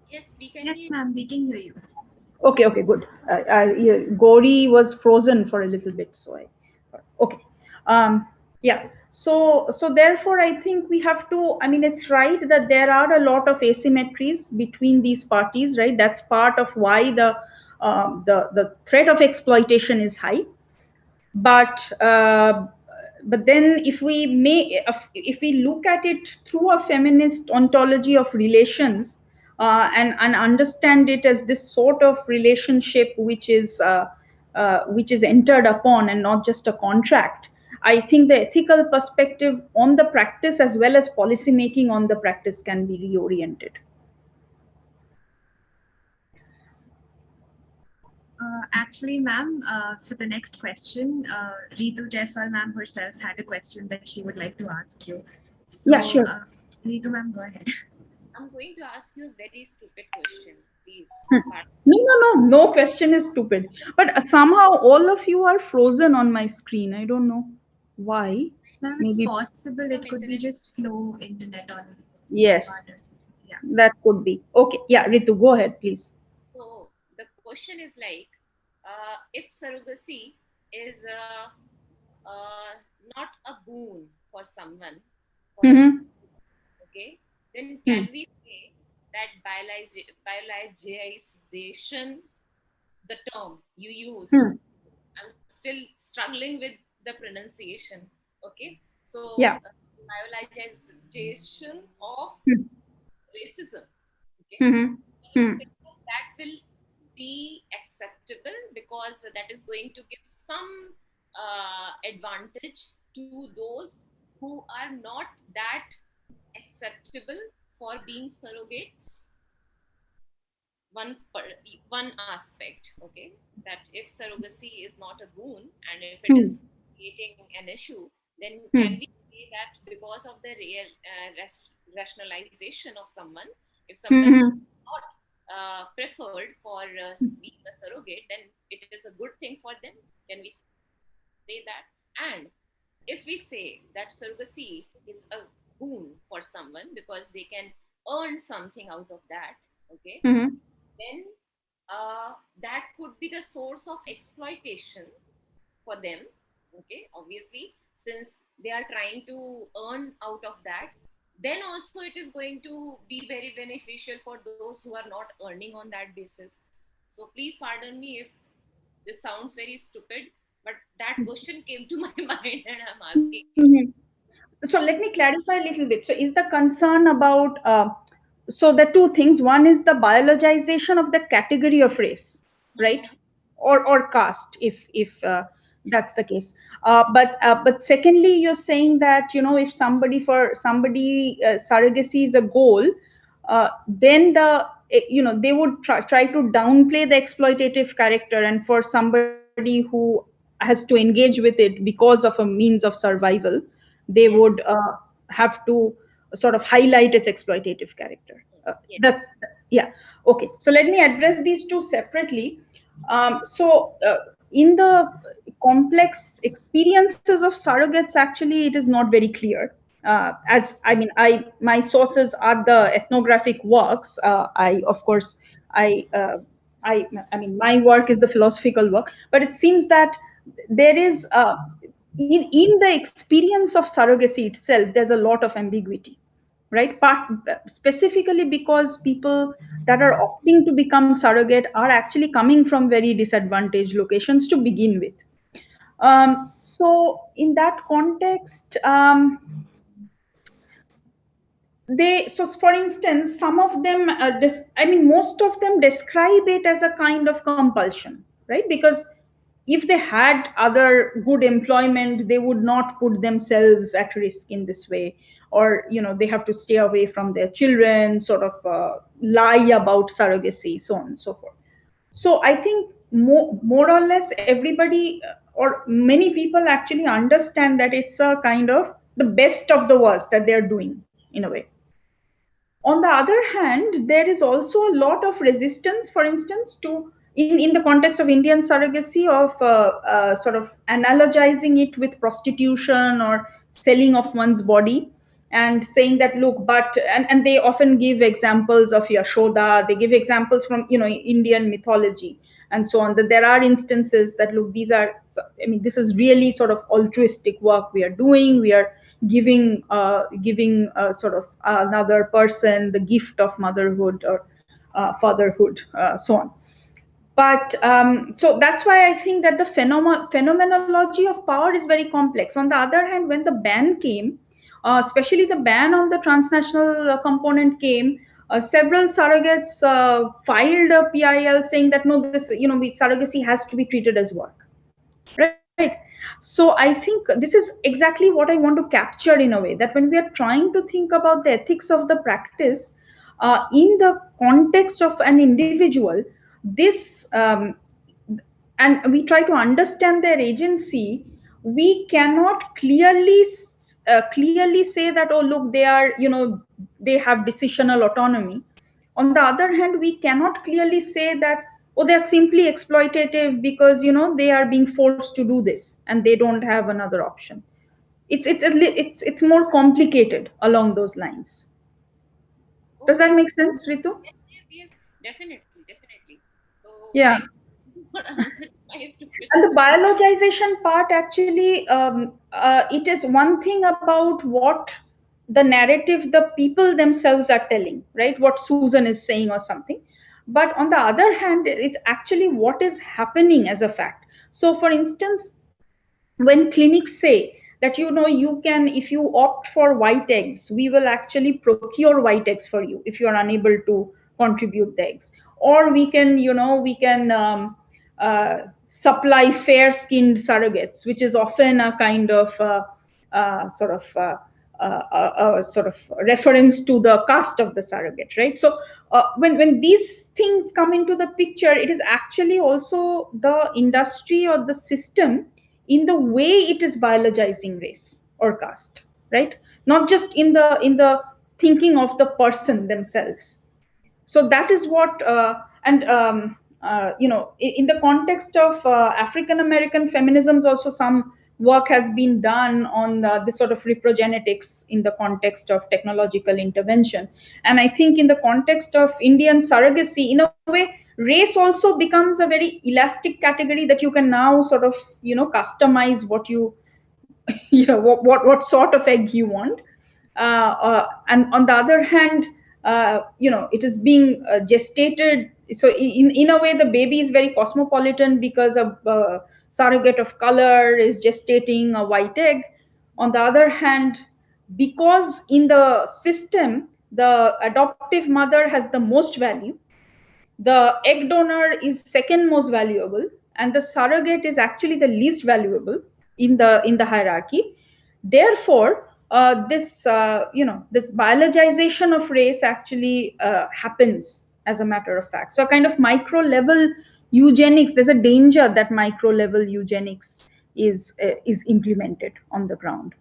C: Yes, we can
B: Yes,
C: hear.
B: ma'am, we can hear you.
A: Okay, good. Gauri was frozen for a little bit, so okay. Yeah. So therefore, I think we have to. I mean, it's right that there are a lot of asymmetries between these parties, right? That's part of why the the threat of exploitation is high. But then if we look at it through a feminist ontology of relations, and understand it as this sort of relationship which is entered upon and not just a contract, I think the ethical perspective on the practice as well as policy making on the practice can be reoriented.
B: Actually, ma'am, for the next question, Ritu Jaiswal ma'am herself had a question that she would like to ask you. So,
A: Yeah, sure.
B: Ritu ma'am, go ahead.
C: I'm going to ask you a very stupid question, please.
A: No question is stupid. But somehow all of you are frozen on my screen. I don't know why.
B: Ma'am, it's
A: Maybe,
B: possible
C: Some
B: it could be
C: internet.
B: just slow internet on your
A: yes,
B: part or something. Yeah.
A: that could be. Okay, yeah, Ritu, go ahead, please.
C: So the question is like, if surrogacy is not a boon for someone, for a
A: Mm-hmm.
C: okay, then
A: Hmm.
C: can we say that biologization, the term you used,
A: Hmm.
C: I'm still struggling with the pronunciation. Okay, so
A: Yeah.
C: biologization of
A: Hmm.
C: racism. Okay,
A: Mm-hmm.
C: can you
A: Hmm.
C: say that will be acceptable because that is going to give some advantage to those who are not that acceptable for being surrogates? one one aspect, okay, that if surrogacy is not a boon and if it
A: Hmm.
C: is creating an issue, then can
A: Hmm.
C: we say that because of the real rationalization of someone, if someone is
A: Hmm.
C: not preferred for being a surrogate, then it is a good thing for them? Can we say that? And if we say that surrogacy is a boon for someone because they can earn something out of that, okay,
A: Hmm.
C: then that could be the source of exploitation for them. Okay, obviously, since they are trying to earn out of that, then also it is going to be very beneficial for those who are not earning on that basis. So please pardon me if this sounds very stupid, but that question came to my mind and I'm asking you.
A: Hmm. So let me clarify a little bit. So is the concern about so the two things? One is the biologization of the category of race, right, or caste, if that's the case. But secondly, you're saying that if somebody surrogacy is a goal, then they would try to downplay the exploitative character, and for somebody who has to engage with it because of a means of survival, they would
C: Yes,
A: have to sort of highlight its exploitative character.
C: yes, yes.
A: That's Yeah. Okay. So let me address these two separately. In the complex experiences of surrogates, actually, it is not very clear. As I mean, my sources are the ethnographic works. I of course I. I mean, my work is the philosophical work, but it seems that there is in the experience of surrogacy itself, there's a lot of ambiguity, right? Specifically because people that are opting to become surrogate are actually coming from very disadvantaged locations to begin with. So in that context, for instance, some of them I mean, most of them describe it as a kind of compulsion, right? Because if they had other good employment, they would not put themselves at risk in this way, or they have to stay away from their children, sort of lie about surrogacy, so on and so forth. So I think more or less everybody, or many people actually understand that it's a kind of the best of the worst that they're doing in a way. On the other hand, there is also a lot of resistance, for instance, to in the context of Indian surrogacy, of sort of analogizing it with prostitution or selling of one's body, and saying that, look, and they often give examples of Yashoda, they give examples from Indian mythology and so on, that there are instances that, look, I mean, this is really sort of altruistic work we are doing. We are giving sort of another person the gift of motherhood or fatherhood, so on. But so that's why I think that the phenomenology of power is very complex. On the other hand, when the ban came, especially the ban on the transnational component came, several surrogates filed a PIL saying that no, this, surrogacy has to be treated as work, right? So I think this is exactly what I want to capture in a way, that when we are trying to think about the ethics of the practice in the context of an individual, this and we try to understand their agency, we cannot clearly say that, oh look, they are, they have decisional autonomy. On the other hand, we cannot clearly say that, oh, they're simply exploitative because, they are being forced to do this and they don't have another option. It's more complicated along those lines. Does that
C: Okay.
A: make sense, Ritu?
C: Yes, yes, definitely, definitely. So
A: Yeah.
C: thank you for answering my stupid
A: And the
C: question.
A: biologization part, actually, it is one thing about what the narrative the people themselves are telling, right? What Susan is saying or something. But on the other hand, it's actually what is happening as a fact. So, for instance, when clinics say that, you can, if you opt for white eggs, we will actually procure white eggs for you if you are unable to contribute the eggs, or we can supply fair skinned surrogates, which is often a kind of sort of reference to the caste of the surrogate, right? So when these things come into the picture, it is actually also the industry or the system in the way it is biologizing race or caste, right? Not just in the thinking of the person themselves. So that is what and in the context of African American feminisms also, some work has been done on this sort of reprogenetics in the context of technological intervention. And I think in the context of Indian surrogacy, in a way, race also becomes a very elastic category that you can now sort of customize what you what sort of egg you want. And on the other hand, it is being gestated. So in a way, the baby is very cosmopolitan because a surrogate of color is gestating a white egg. On the other hand, because in the system, the adoptive mother has the most value, the egg donor is second most valuable, and the surrogate is actually the least valuable in the hierarchy. Therefore, this biologization of race actually happens as a matter of fact. So a kind of micro level eugenics, there's a danger that micro level eugenics is implemented on the ground.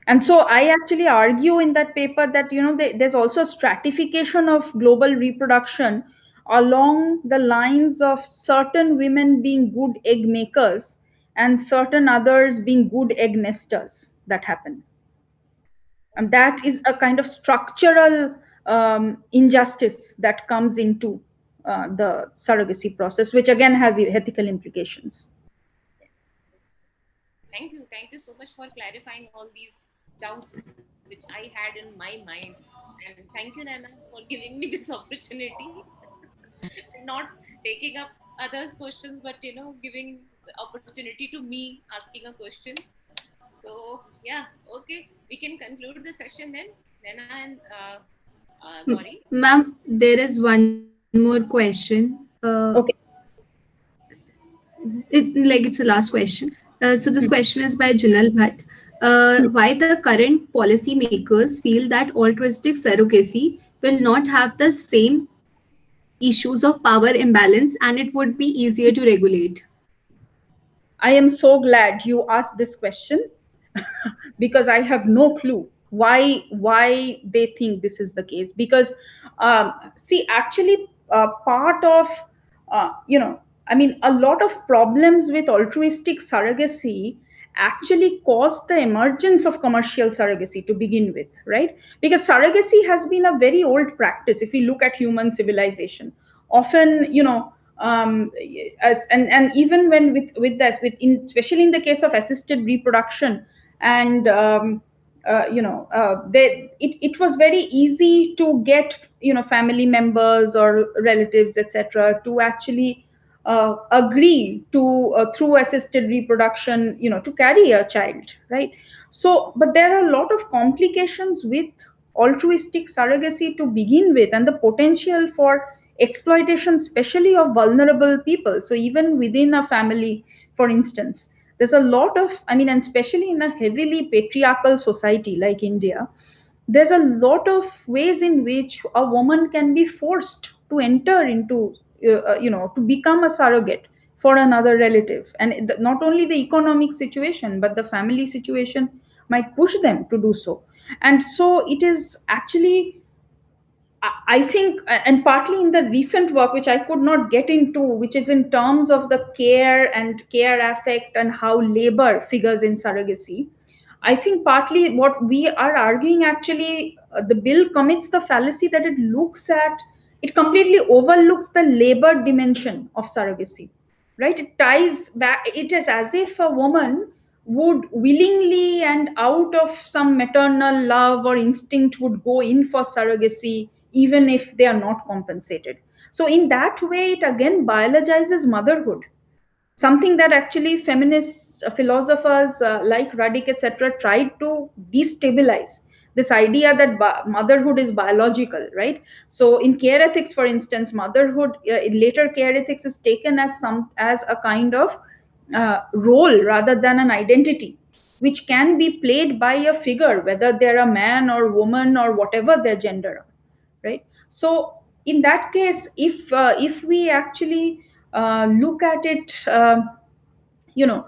A: And so I actually argue in that paper that, there's also a stratification of global reproduction along the lines of certain women being good egg makers and certain others being good egg nesters that happen. And that is a kind of structural injustice that comes into the surrogacy process, which again has ethical implications.
C: Yes. Thank you so much for clarifying all these doubts which I had in my mind. And thank you, Nana, for giving me this opportunity. Not taking up others' questions, but giving the opportunity to me asking a question. So yeah, okay, we can conclude the session then, Nana and Gauri.
D: Ma'am, there is one more question.
A: Okay.
D: It's the last question. So this question is by Jinal Bhatt. Why the current policymakers feel that altruistic surrogacy will not have the same issues of power imbalance and it would be easier to regulate?
A: I am so glad you asked this question because I have no clue why they think this is the case. Because see, actually, part of I mean, a lot of problems with altruistic surrogacy actually caused the emergence of commercial surrogacy to begin with, right? Because surrogacy has been a very old practice. If we look at human civilization, often, and even when with this, especially in the case of assisted reproduction, and it was very easy to get family members or relatives, etc., to actually agree to through assisted reproduction, to carry a child, right? So, but there are a lot of complications with altruistic surrogacy to begin with, and the potential for exploitation, especially of vulnerable people. So even within a family, for instance, there's a lot of, and especially in a heavily patriarchal society like India, there's a lot of ways in which a woman can be forced to enter into to become a surrogate for another relative, and not only the economic situation but the family situation might push them to do so. And so it is actually, I think, and partly in the recent work, which I could not get into, which is in terms of the care and care affect and how labor figures in surrogacy. I think partly what we are arguing actually, the bill commits the fallacy that it completely overlooks the labor dimension of surrogacy, right? It ties back, it is as if a woman would willingly and out of some maternal love or instinct would go in for surrogacy even if they are not compensated. So in that way it again biologizes motherhood, something that actually feminist philosophers like Radic, etc., tried to destabilize this idea that motherhood is biological, right? So in care ethics, for instance, motherhood in later care ethics is taken as a kind of role rather than an identity, which can be played by a figure, whether they're a man or woman or whatever their gender are, right? So in that case, if we actually look at it, you know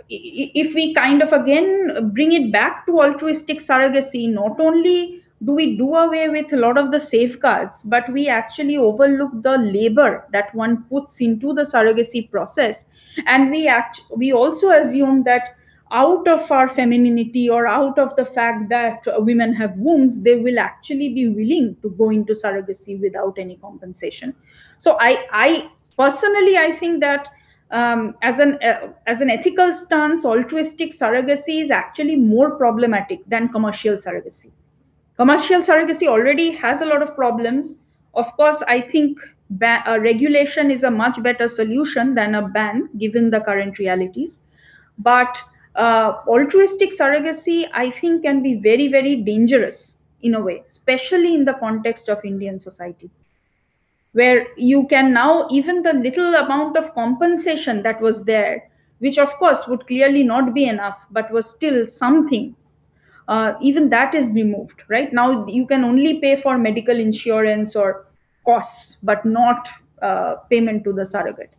A: if we kind of again bring it back to altruistic surrogacy, not only do we do away with a lot of the safeguards, but we actually overlook the labor that one puts into the surrogacy process. And we also assume that out of our femininity or out of the fact that women have wombs, they will actually be willing to go into surrogacy without any compensation. So I personally, I think that as an ethical stance, altruistic surrogacy is actually more problematic than commercial surrogacy. Commercial surrogacy already has a lot of problems. Of course, I think regulation is a much better solution than a ban, given the current realities. But altruistic surrogacy, I think, can be very, very dangerous in a way, especially in the context of Indian society, where you can now, even the little amount of compensation that was there, which of course would clearly not be enough but was still something, even that is removed. Right now you can only pay for medical insurance or costs but not payment to the surrogate.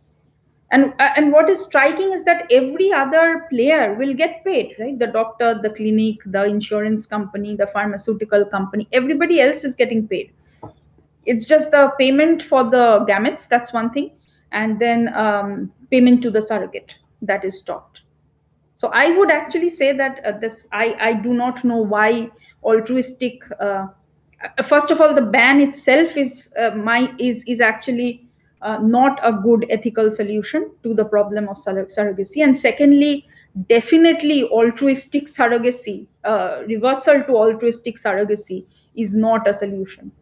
A: And what is striking is that every other player will get paid, right? The doctor, the clinic, the insurance company, the pharmaceutical company, everybody else is getting paid. It's just the payment for the gametes, that's one thing, and then payment to the surrogate that is stopped. So I would actually say that I do not know why altruistic. First of all, the ban itself is actually not a good ethical solution to the problem of surrogacy. And secondly, definitely altruistic surrogacy, reversal to altruistic surrogacy is not a solution.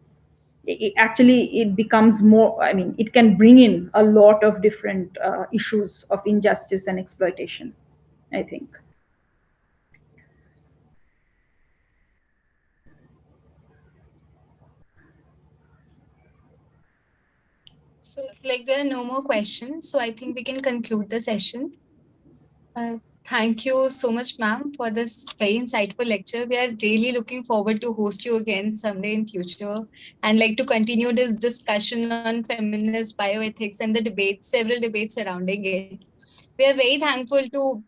A: Actually it becomes more, it can bring in a lot of different issues of injustice and exploitation, I think.
D: So, like, there are no more questions. So, I think we can conclude the session. Thank you so much, ma'am, for this very insightful lecture. We are really looking forward to host you again someday in future and like to continue this discussion on feminist bioethics and the debates, several debates surrounding it. We are very thankful to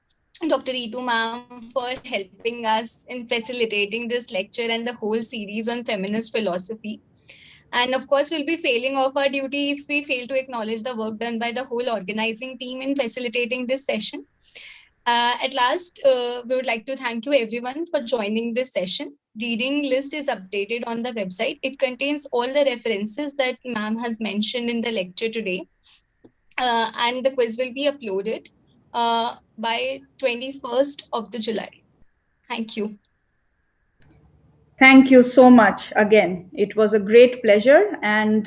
D: Dr. Ritu ma'am for helping us in facilitating this lecture and the whole series on feminist philosophy. And of course, we'll be failing off our duty if we fail to acknowledge the work done by the whole organizing team in facilitating this session. At last, we would like to thank you everyone for joining this session. Reading list is updated on the website. It contains all the references that ma'am has mentioned in the lecture today. And the quiz will be uploaded by 21st of the July. Thank you.
A: Thank you so much again. It was a great pleasure. And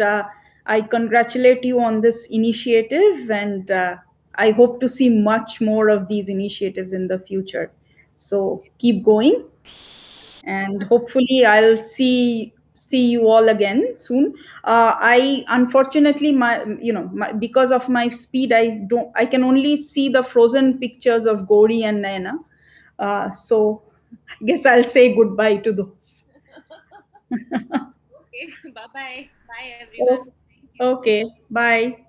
A: I congratulate you on this initiative, and I hope to see much more of these initiatives in the future. So keep going, and hopefully I'll see you all again soon. I unfortunately, because of my speed, I can only see the frozen pictures of Gauri and Naina. So I guess I'll say goodbye to those.
C: Okay, bye bye. Bye, everyone. Thank you.
A: Okay, bye.